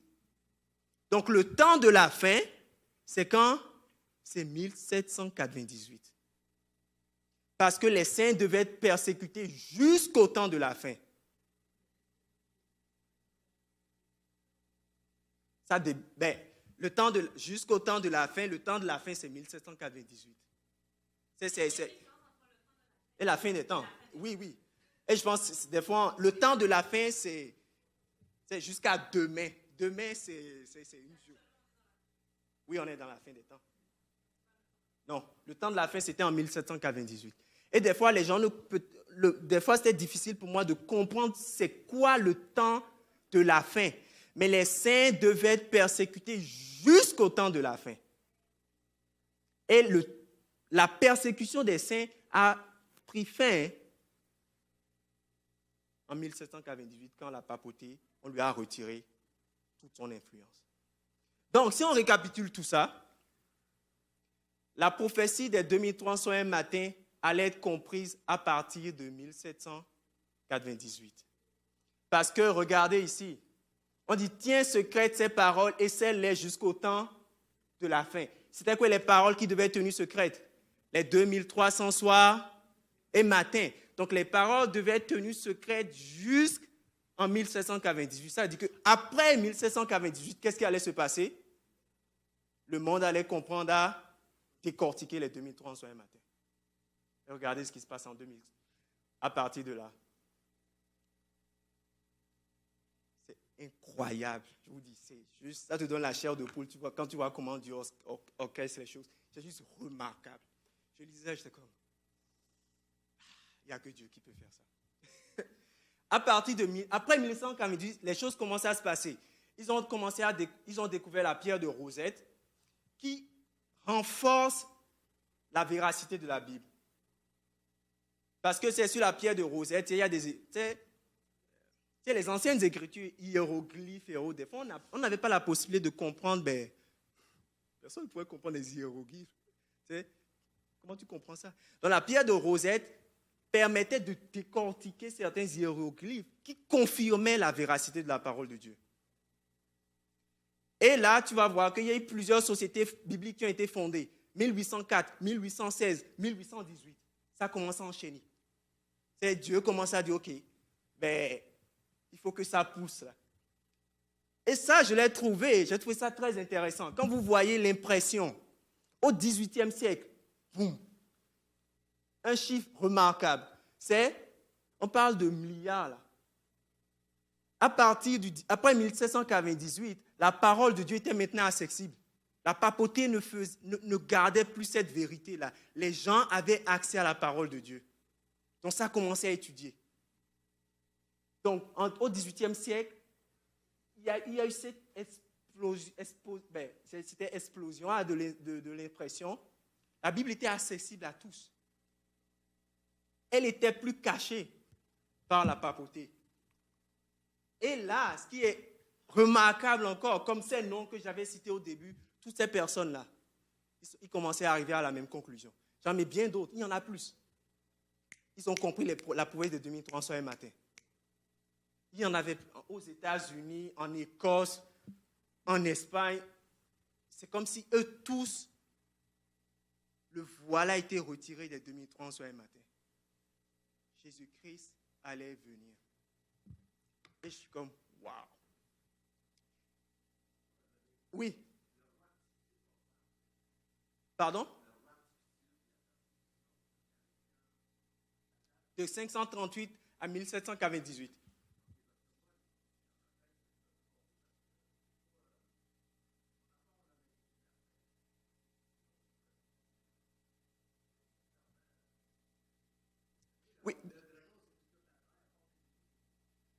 Donc, le temps de la fin, c'est quand? C'est 1798. Parce que les saints devaient être persécutés jusqu'au temps de la fin. Jusqu'au temps de la fin, le temps de la fin, c'est 1798. Et la fin des temps. Oui. Et je pense, des fois, le temps de la fin, c'est jusqu'à demain. Demain, c'est une jour. Oui, on est dans la fin des temps. Non, le temps de la fin, c'était en 1798. Et des fois, des fois, c'était difficile pour moi de comprendre c'est quoi le temps de la fin. Mais les saints devaient être persécutés jusqu'au temps de la fin. Et la persécution des saints a pris fin en 1798, quand la papauté, on lui a retiré toute son influence. Donc, si on récapitule tout ça, la prophétie des 2301 matins allait être comprise à partir de 1798. Parce que, regardez ici, on dit, tiens secrètes ces paroles et scelle-les jusqu'au temps de la fin. C'était quoi les paroles qui devaient être tenues secrètes? Les 2300 soirs et matins. Donc, les paroles devaient être tenues secrètes jusqu'en 1798. Ça veut dire qu'après 1798, qu'est-ce qui allait se passer? Le monde allait comprendre à décortiquer les 2300 soirs et matins. Et regardez ce qui se passe en 2000. À partir de là. C'est incroyable. Je vous dis, c'est juste, ça te donne la chair de poule. Tu vois, quand tu vois comment Dieu orchestre les choses, c'est juste remarquable. Je lisais, j'étais comme, il n'y a que Dieu qui peut faire ça. Après 1998, les choses commencent à se passer. Ils ont découvert la pierre de Rosette qui renforce la véracité de la Bible. Parce que c'est sur la pierre de Rosette, il y a les anciennes écritures, hiéroglyphes et autres. Des fois, on n'avait pas la possibilité de comprendre, personne ne pouvait comprendre les hiéroglyphes. Comment tu comprends ça? Donc la pierre de Rosette permettait de décortiquer certains hiéroglyphes qui confirmaient la véracité de la parole de Dieu. Et là, tu vas voir qu'il y a eu plusieurs sociétés bibliques qui ont été fondées. 1804, 1816, 1818. Ça commence à enchaîner. Dieu commence à dire, OK, il faut que ça pousse là. Et ça, j'ai trouvé ça très intéressant. Quand vous voyez l'impression, au XVIIIe siècle, boum, un chiffre remarquable, on parle de milliards là. Après 1798, la parole de Dieu était maintenant accessible. La papauté ne gardait plus cette vérité-là. Les gens avaient accès à la parole de Dieu. Donc ça a commencé à étudier. Donc au XVIIIe siècle, il y a eu cette explosion de l'impression. La Bible était accessible à tous. Elle était plus cachée par la papauté. Et là, ce qui est remarquable encore, comme ces noms que j'avais cités au début, toutes ces personnes-là, ils commençaient à arriver à la même conclusion. J'en ai bien d'autres, il y en a plus. Ils ont compris la prouesse de 2300 un matin. Il y en avait aux États-Unis, en Écosse, en Espagne. C'est comme si eux tous, le voile a été retiré des 2300 un matin. Jésus-Christ allait venir. Et je suis comme, waouh. Oui. Pardon? De 538 à 1798. Oui.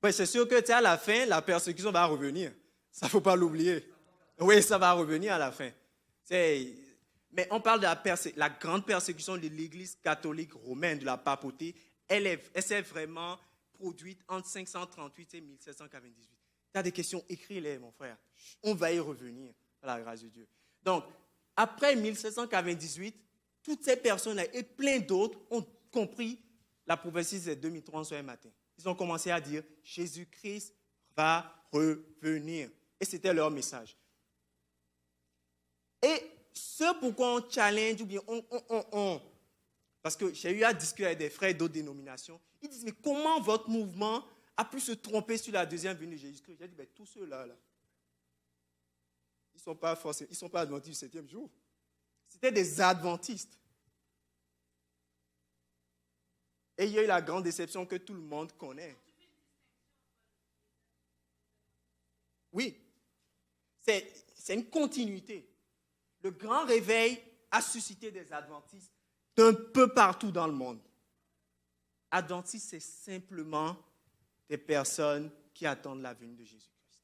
Oui, c'est sûr que à la fin, la persécution va revenir. Ça, il ne faut pas l'oublier. Oui, ça va revenir à la fin. Mais on parle de la grande persécution de l'Église catholique romaine, de la papauté. Elle s'est vraiment produite entre 538 et 1798. Tu as des questions, écris-les, mon frère. On va y revenir, par la grâce de Dieu. Donc, après 1798, toutes ces personnes-là et plein d'autres ont compris la prophétie de 2300 un matin. Ils ont commencé à dire, Jésus-Christ va revenir. Et c'était leur message. Et ce pourquoi on challenge, ou bien parce que j'ai eu à discuter avec des frères d'autres dénominations, ils disent, mais comment votre mouvement a pu se tromper sur la deuxième venue de Jésus-Christ? J'ai dit, tous ceux-là, ils ne sont pas adventistes du 7e jour. C'était des adventistes. Et il y a eu la grande déception que tout le monde connaît. Oui, c'est une continuité. Le grand réveil a suscité des adventistes d'un peu partout dans le monde. Adventistes, c'est simplement des personnes qui attendent la venue de Jésus-Christ.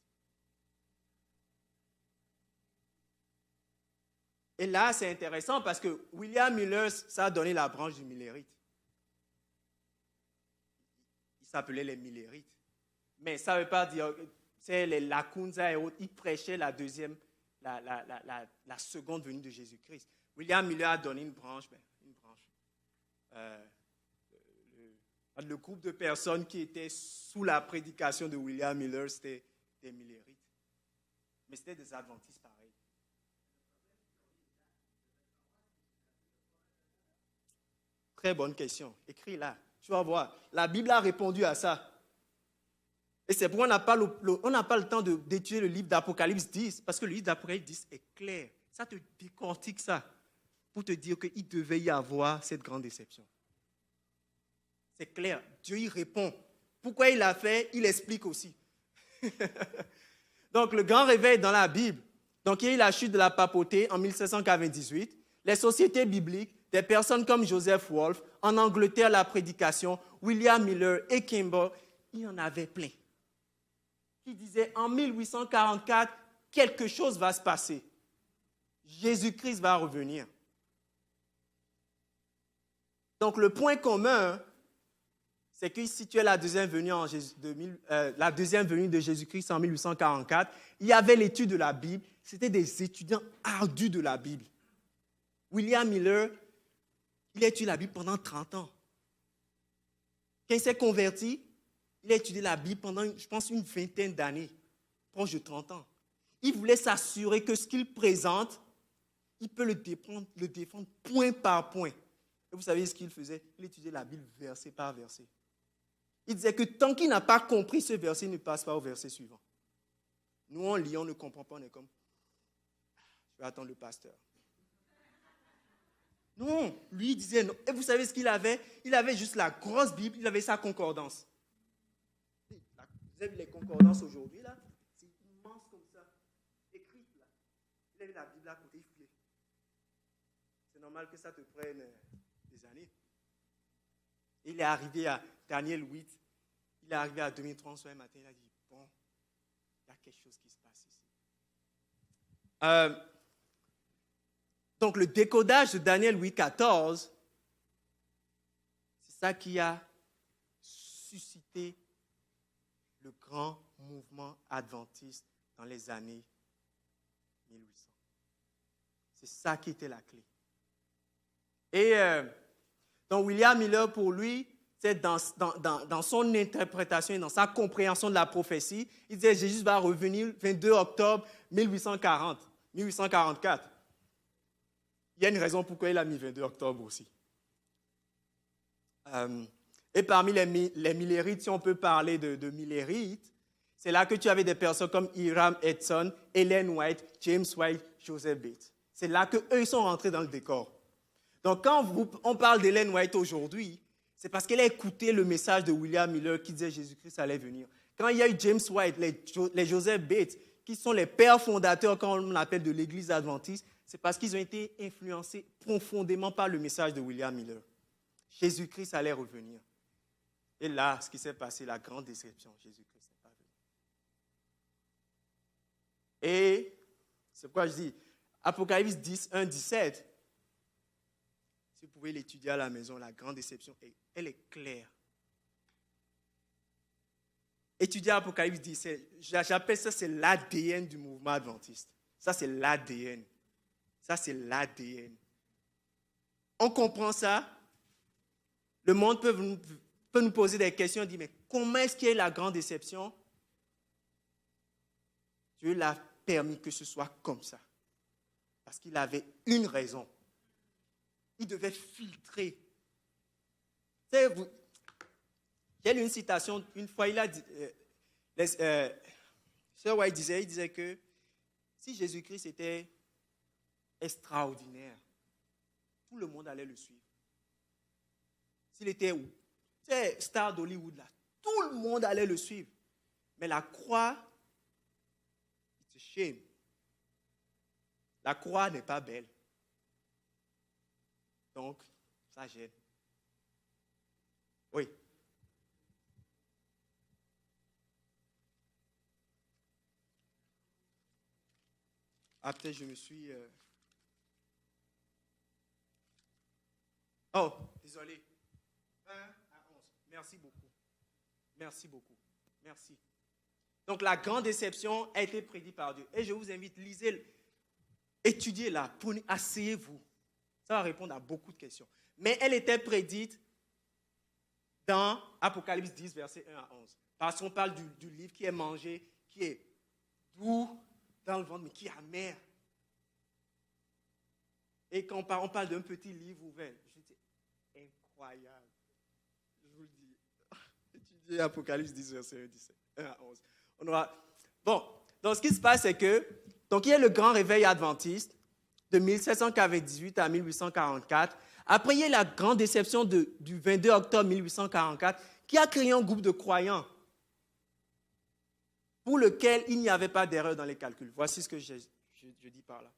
Et là, c'est intéressant parce que William Miller, ça a donné la branche du millérite. Ils s'appelaient les millérites. Mais ça ne veut pas dire, c'est les Lacunza et autres, ils prêchaient la seconde venue de Jésus-Christ. William Miller a donné une branche. Le groupe de personnes qui étaient sous la prédication de William Miller, c'était des millérites. Mais c'était des adventistes pareils. Très bonne question. Écris là. Tu vas voir. La Bible a répondu à ça. Et c'est pourquoi on n'a pas le temps d'étudier le livre d'Apocalypse 10, parce que le livre d'Apocalypse 10 est clair. Ça te décortique ça, pour te dire qu'il devait y avoir cette grande déception. C'est clair. Dieu y répond. Pourquoi il l'a fait, il explique aussi. Donc, le grand réveil dans la Bible. Donc, il y a eu la chute de la papauté en 1798. Les sociétés bibliques, des personnes comme Joseph Wolf, en Angleterre, la prédication, William Miller et Kimball, il y en avait plein. Qui disaient en 1844, quelque chose va se passer. Jésus-Christ va revenir. Donc, le point commun c'est que si tu es la deuxième venue, la deuxième venue de Jésus-Christ en 1844, il y avait l'étude de la Bible. C'était des étudiants ardus de la Bible. William Miller, il a étudié la Bible pendant 30 ans. Quand il s'est converti, il a étudié la Bible pendant, je pense, une vingtaine d'années, proche de 30 ans. Il voulait s'assurer que ce qu'il présente, il peut le défendre point par point. Et vous savez ce qu'il faisait? Il étudiait la Bible verset par verset. Il disait que tant qu'il n'a pas compris ce verset, il ne passe pas au verset suivant. Nous, on lit, on ne comprend pas, on est comme, je vais attendre le pasteur. Non, lui, il disait non. Et vous savez ce qu'il avait? Il avait juste la grosse Bible, il avait sa concordance. Vous avez vu les concordances aujourd'hui, là? C'est immense comme ça, écrite là. Il avait la Bible à côté, il fouillait. C'est normal que ça te prenne des années. Il est arrivé à Daniel 8, il est arrivé à 2030 un matin, il a dit, bon, il y a quelque chose qui se passe ici. Donc, le décodage de Daniel 8,14, c'est ça qui a suscité le grand mouvement adventiste dans les années 1800. C'est ça qui était la clé. Et donc, William Miller, pour lui, c'est dans son interprétation et dans sa compréhension de la prophétie, il disait Jésus va revenir le 22 octobre 1844. Il y a une raison pourquoi il a mis 22 octobre aussi. Et parmi les millérites, si on peut parler de millérites, c'est là que tu avais des personnes comme Hiram Edson, Ellen White, James White, Joseph Bates. C'est là qu'eux sont rentrés dans le décor. Donc quand on parle d'Ellen White aujourd'hui, c'est parce qu'elle a écouté le message de William Miller qui disait Jésus-Christ allait venir. Quand il y a eu James White, les Joseph Bates, qui sont les pères fondateurs, comme on l'appelle, de l'Église adventiste, c'est parce qu'ils ont été influencés profondément par le message de William Miller. Jésus-Christ allait revenir. Et là, ce qui s'est passé, la grande déception, Jésus-Christ n'est pas venu. Et c'est pourquoi je dis, Apocalypse 10, 1, 17, si vous pouvez l'étudier à la maison, la grande déception, elle est claire. Étudier Apocalypse 10, j'appelle ça, c'est l'ADN du mouvement adventiste. Ça, c'est l'ADN. Ça, c'est l'ADN. On comprend ça. Le monde peut nous poser des questions et dire, mais comment est-ce qu'il y a eu la grande déception? Dieu l'a permis que ce soit comme ça. Parce qu'il avait une raison. Il devait filtrer. J'ai lu une citation, une fois, il a dit, Sir White il disait que si Jésus-Christ était extraordinaire, tout le monde allait le suivre. S'il était où? C'est star d'Hollywood là, tout le monde allait le suivre. Mais la croix, it's a shame. La croix n'est pas belle. Donc, ça gêne. Oui. Après, je me suis... Oh, désolé. 1 à 11. Merci beaucoup. Merci beaucoup. Merci. Donc, la grande déception a été prédite par Dieu. Et je vous invite, lisez, étudiez-la, asseyez-vous. Ça va répondre à beaucoup de questions. Mais elle était prédite dans Apocalypse 10, versets 1 à 11. Parce qu'on parle du livre qui est mangé, qui est doux dans le ventre, mais qui est amer. Et quand on parle d'un petit livre ouvert, je dis, incroyable. Je vous le dis. Étudiez Apocalypse 10, verset 1 à 11. Bon, donc ce qui se passe, c'est que, donc il y a le grand réveil adventiste de 1798 à 1844. Après, il y a la grande déception du 22 octobre 1844 qui a créé un groupe de croyants pour lequel il n'y avait pas d'erreur dans les calculs. Voici ce que je dis par là.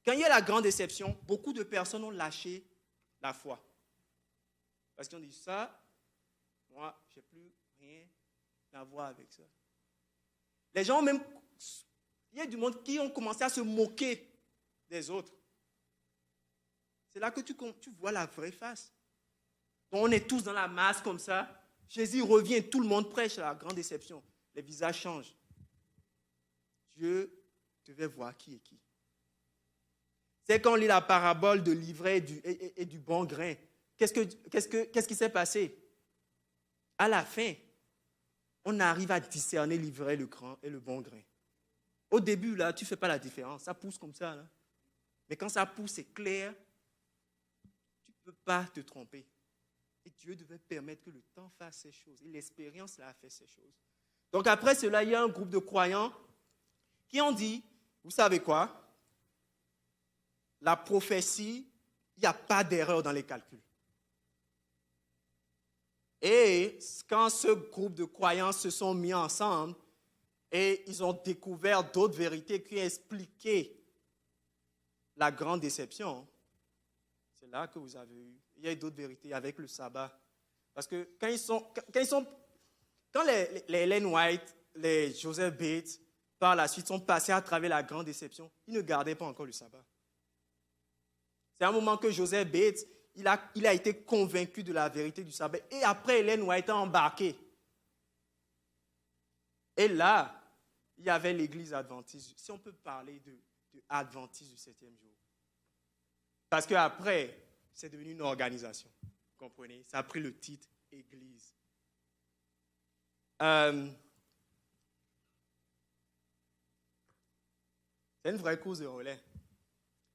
Quand il y a la grande déception, beaucoup de personnes ont lâché la foi. Parce qu'ils ont dit, ça, moi, je n'ai plus rien à voir avec ça. Les gens ont même... Il y a du monde qui ont commencé à se moquer des autres. C'est là que tu vois la vraie face. Donc on est tous dans la masse comme ça. Jésus revient, tout le monde prêche la grande déception. Les visages changent. Dieu devait voir qui est qui. C'est quand on lit la parabole de l'ivraie et du bon grain. Qu'est-ce qui s'est passé? À la fin, on arrive à discerner l'ivraie, le grand et le bon grain. Au début, là, tu ne fais pas la différence. Ça pousse comme ça. Là. Mais quand ça pousse, c'est clair. Tu ne peux pas te tromper. Et Dieu devait permettre que le temps fasse ces choses. Et l'expérience là, a fait ces choses. Donc après cela, il y a un groupe de croyants qui ont dit, vous savez quoi? La prophétie, il n'y a pas d'erreur dans les calculs. Et quand ce groupe de croyants se sont mis ensemble et ils ont découvert d'autres vérités qui expliquaient la grande déception, c'est là que vous avez eu. Il y a eu d'autres vérités avec le sabbat. Parce que quand les Ellen White, les Joseph Bates, par la suite sont passés à travers la grande déception, ils ne gardaient pas encore le sabbat. C'est un moment que Joseph Bates, il a été convaincu de la vérité du sabbat. Et après, Ellen White a embarqué. Et là, il y avait l'église adventiste. Si on peut parler de adventiste du 7e jour. Parce qu'après, c'est devenu une organisation. Vous comprenez? Ça a pris le titre Église. C'est une vraie course de relais.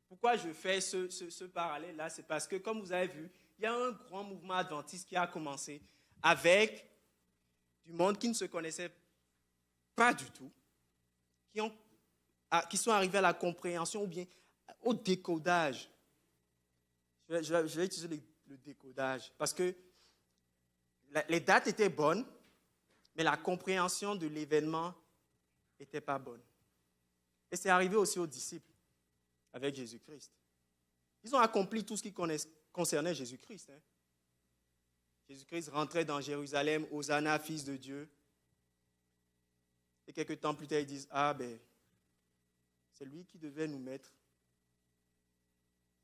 Pourquoi je fais ce parallèle-là? C'est parce que, comme vous avez vu, il y a un grand mouvement adventiste qui a commencé avec du monde qui ne se connaissait pas du tout, qui sont arrivés à la compréhension ou bien au décodage. Je vais utiliser le décodage parce que les dates étaient bonnes, mais la compréhension de l'événement n'était pas bonne. Et c'est arrivé aussi aux disciples avec Jésus-Christ. Ils ont accompli tout ce qui concernait Jésus-Christ. Hein. Jésus-Christ rentrait dans Jérusalem, Hosanna, fils de Dieu. Et quelques temps plus tard, ils disent, c'est lui qui devait nous mettre.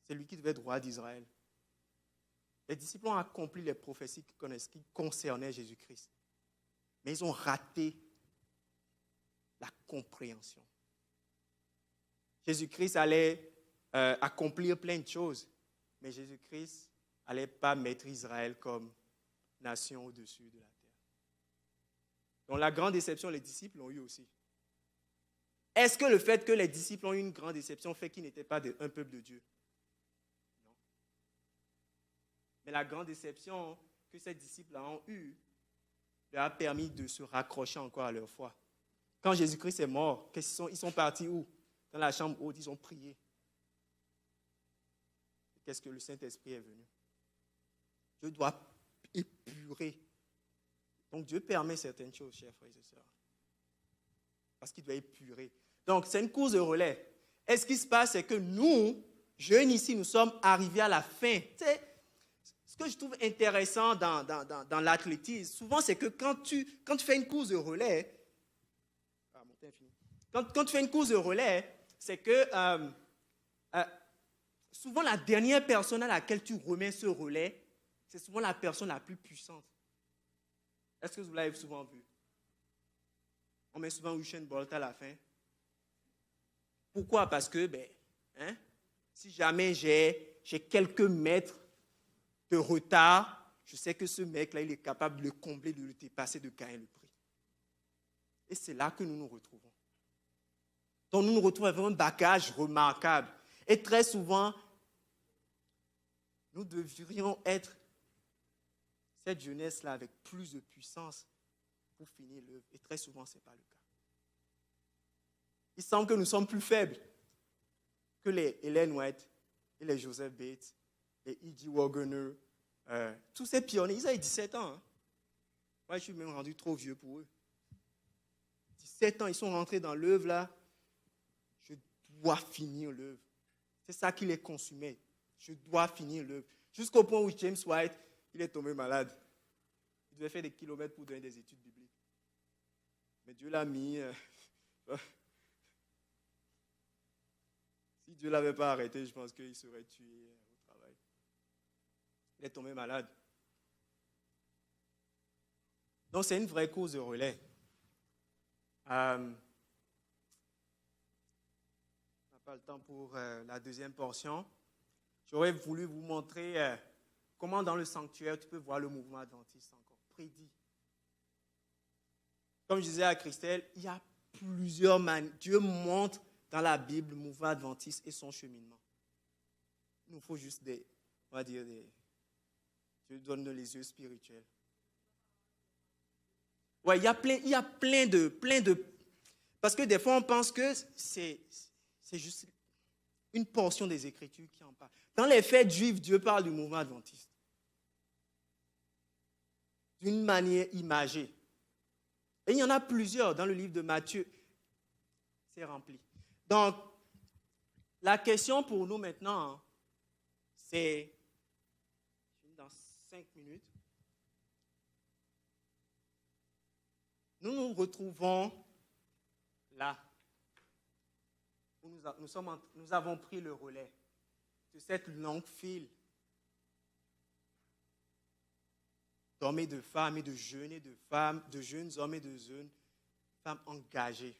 C'est lui qui devait être roi d'Israël. Les disciples ont accompli les prophéties qui concernaient Jésus-Christ. Mais ils ont raté la compréhension. Jésus-Christ allait accomplir plein de choses, mais Jésus-Christ n'allait pas mettre Israël comme nation au-dessus de la terre. Donc la grande déception, les disciples l'ont eu aussi. Est-ce que le fait que les disciples ont eu une grande déception fait qu'ils n'étaient pas un peuple de Dieu? Non. Mais la grande déception que ces disciples ont eue leur a permis de se raccrocher encore à leur foi. Quand Jésus-Christ est mort, ils sont partis où? Dans la chambre haute, ils ont prié. Qu'est-ce que le Saint-Esprit est venu? Dieu doit épurer. Donc Dieu permet certaines choses, chers frères et sœurs. Parce qu'il doit épurer. Donc c'est une course de relais. Et ce qui se passe, c'est que nous, jeunes ici, nous sommes arrivés à la fin. Tu sais, ce que je trouve intéressant dans l'athlétisme, souvent, c'est que quand tu fais une course de relais, quand tu fais une course de relais, c'est que souvent la dernière personne à laquelle tu remets ce relais, c'est souvent la personne la plus puissante. Est-ce que vous l'avez souvent vu? On met souvent Usain Bolt à la fin. Pourquoi? Parce que, si jamais j'ai quelques mètres de retard, je sais que ce mec-là, il est capable de le combler, de le dépasser, de gagner le prix. Et c'est là que nous nous retrouvons. Donc nous nous retrouvons avec un bagage remarquable. Et très souvent, nous devrions être cette jeunesse-là avec plus de puissance pour finir l'œuvre. Et très souvent, ce n'est pas le cas. Il semble que nous sommes plus faibles que les Ellen White et les Joseph Bates, les E.G. Waggoner, tous ces pionniers. Ils avaient 17 ans. Hein. Moi, je suis même rendu trop vieux pour eux. 17 ans, ils sont rentrés dans l'œuvre là. Je dois finir l'œuvre. C'est ça qui les consumait. Je dois finir l'œuvre. Jusqu'au point où James White, il est tombé malade. Il devait faire des kilomètres pour donner des études bibliques. Mais Dieu l'a mis. Si Dieu ne l'avait pas arrêté, je pense qu'il serait tué au travail. Il est tombé malade. Donc, c'est une vraie course de relais. On n'a pas le temps pour la deuxième portion. J'aurais voulu vous montrer comment dans le sanctuaire, tu peux voir le mouvement adventiste encore prédit. Comme je disais à Christelle, il y a plusieurs manières. Dieu montre dans la Bible le mouvement adventiste et son cheminement. Il nous faut juste Dieu donne les yeux spirituels. Ouais, il y a plein de... Parce que des fois, on pense que c'est juste une portion des Écritures qui en parle. Dans les faits juifs, Dieu parle du mouvement adventiste. D'une manière imagée. Et il y en a plusieurs dans le livre de Matthieu. C'est rempli. Donc, la question pour nous maintenant, c'est, dans 5 minutes, nous nous retrouvons là, où nous avons pris le relais de cette longue file d'hommes et de femmes et de jeunes et de femmes, de jeunes hommes et de jeunes femmes engagées.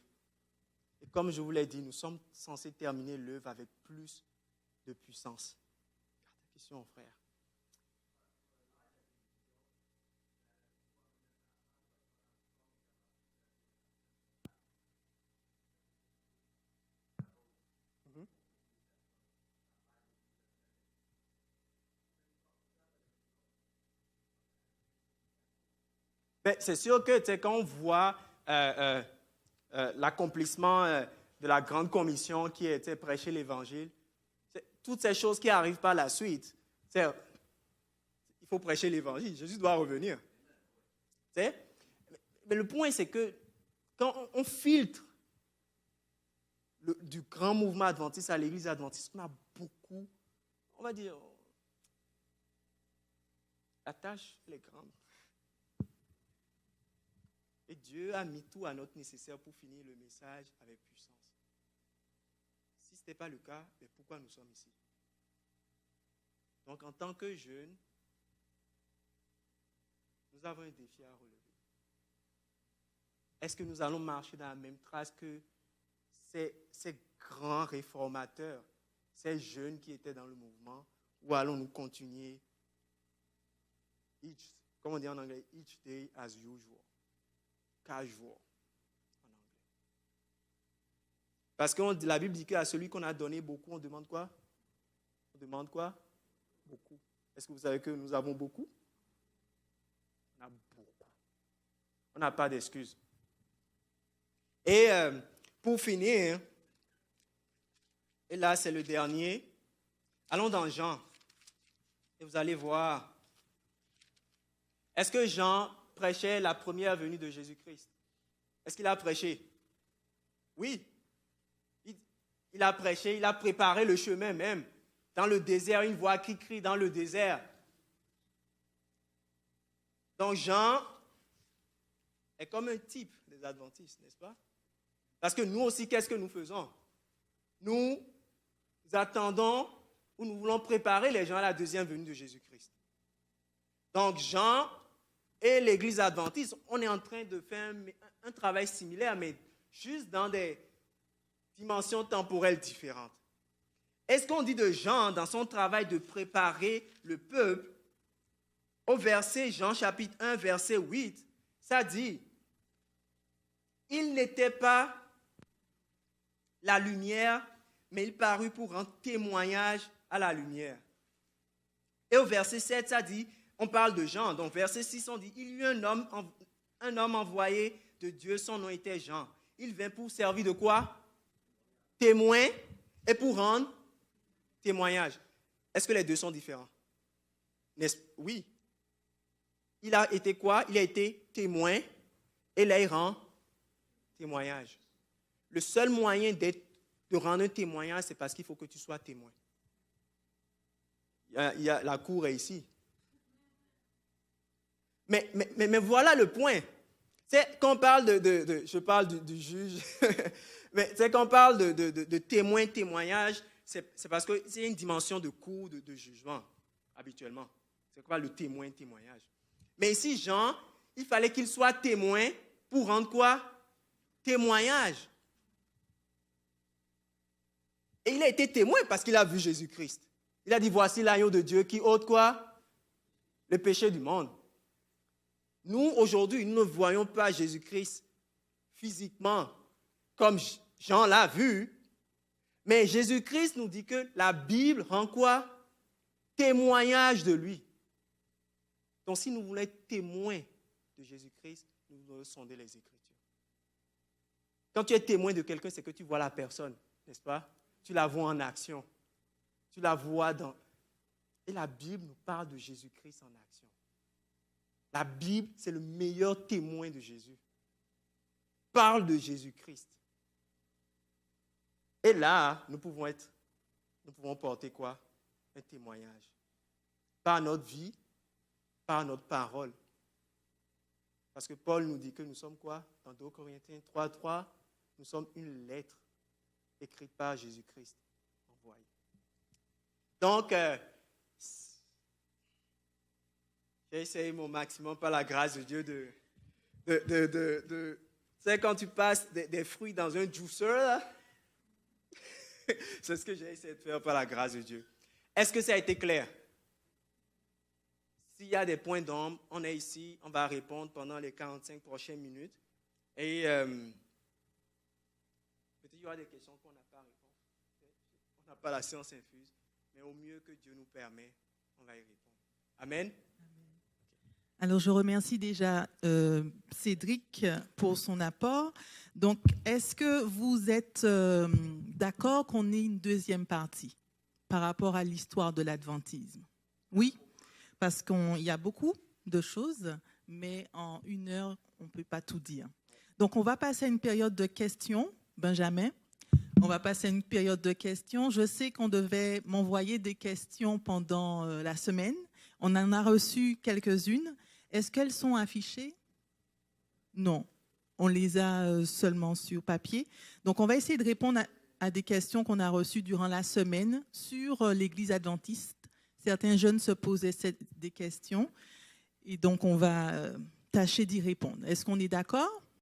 Et comme je vous l'ai dit, nous sommes censés terminer l'œuvre avec plus de puissance. Garde la question, frère. Mais c'est sûr que quand on voit l'accomplissement de la grande commission qui était prêcher l'Évangile, toutes ces choses qui arrivent par la suite, il faut prêcher l'Évangile, Jésus doit revenir. Mais le point, c'est que quand on filtre du grand mouvement adventiste à l'Église adventiste, on a beaucoup, on va dire, la tâche elle est grande. Et Dieu a mis tout à notre nécessaire pour finir le message avec puissance. Si ce n'était pas le cas, mais pourquoi nous sommes ici? Donc, en tant que jeunes, nous avons un défi à relever. Est-ce que nous allons marcher dans la même trace que ces grands réformateurs, ces jeunes qui étaient dans le mouvement, ou allons-nous continuer comme on dit en anglais, each day as usual? Casual, en anglais. Parce que la Bible dit qu'à celui qu'on a donné beaucoup, on demande quoi? On demande quoi? Beaucoup. Est-ce que vous savez que nous avons beaucoup? On a beaucoup. On n'a pas d'excuses. Et pour finir, et là c'est le dernier, allons dans Jean. Et vous allez voir. Est-ce que Jean prêchait la première venue de Jésus-Christ? Est-ce qu'il a prêché? Oui. Il a prêché, il a préparé le chemin même. Dans le désert, une voix qui crie dans le désert. Donc Jean est comme un type des adventistes, n'est-ce pas? Parce que nous aussi, qu'est-ce que nous faisons? Nous attendons ou nous voulons préparer les gens à la deuxième venue de Jésus-Christ. Donc Jean et l'Église adventiste, on est en train de faire un travail similaire, mais juste dans des dimensions temporelles différentes. Est-ce qu'on dit de Jean, dans son travail de préparer le peuple, au verset, Jean chapitre 1, verset 8, ça dit, il n'était pas la lumière, mais il parut pour rendre témoignage à la lumière. Et au verset 7, ça dit, on parle de Jean. Donc, verset 6, on dit, il y eut un homme envoyé de Dieu, son nom était Jean. Il vint pour servir de quoi? Témoin et pour rendre témoignage. Est-ce que les deux sont différents? Oui. Il a été quoi? Il a été témoin et là, il rend témoignage. Le seul moyen de rendre un témoignage, c'est parce qu'il faut que tu sois témoin. La cour est ici. Mais voilà le point. C'est quand on parle je parle du juge, mais c'est quand on parle de témoignage, c'est parce que c'est une dimension de cour, de jugement, habituellement. C'est quoi le témoignage? Mais ici, Jean, il fallait qu'il soit témoin pour rendre quoi? Témoignage. Et il a été témoin parce qu'il a vu Jésus-Christ. Il a dit, voici l'agneau de Dieu qui ôte quoi? Le péché du monde. Nous, aujourd'hui, nous ne voyons pas Jésus-Christ physiquement comme Jean l'a vu. Mais Jésus-Christ nous dit que la Bible rend quoi? Témoignage de lui. Donc, si nous voulons être témoins de Jésus-Christ, nous devons sonder les Écritures. Quand tu es témoin de quelqu'un, c'est que tu vois la personne, n'est-ce pas? Tu la vois en action. Tu la vois dans... Et la Bible nous parle de Jésus-Christ en action. La Bible, c'est le meilleur témoin de Jésus. Parle de Jésus-Christ. Et là, nous pouvons porter quoi? Un témoignage. Par notre vie, par notre parole. Parce que Paul nous dit que nous sommes quoi? Dans 2 Corinthiens 3:3, nous sommes une lettre écrite par Jésus-Christ envoyée. Donc, j'ai essayé mon maximum par la grâce de Dieu tu sais, quand tu passes des fruits dans un juicer, là, c'est ce que j'ai essayé de faire par la grâce de Dieu. Est-ce que ça a été clair? S'il y a des points d'ombre, on est ici, on va répondre pendant les 45 prochaines minutes. Et peut-être qu'il y aura des questions qu'on n'a pas répondu. On n'a pas la science infuse, mais au mieux que Dieu nous permet, on va y répondre. Amen. Alors, je remercie déjà Cédric pour son apport. Donc, est-ce que vous êtes d'accord qu'on ait une deuxième partie par rapport à l'histoire de l'adventisme? Oui, parce qu'il y a beaucoup de choses, mais en 1 heure, on ne peut pas tout dire. Donc, on va passer à une période de questions. Benjamin, on va passer à une période de questions. Je sais qu'on devait m'envoyer des questions pendant la semaine. On en a reçu quelques-unes. Est-ce qu'elles sont affichées? Non, on les a seulement sur papier. Donc, on va essayer de répondre à des questions qu'on a reçues durant la semaine sur l'Église adventiste. Certains jeunes se posaient des questions et donc on va tâcher d'y répondre. Est-ce qu'on est d'accord?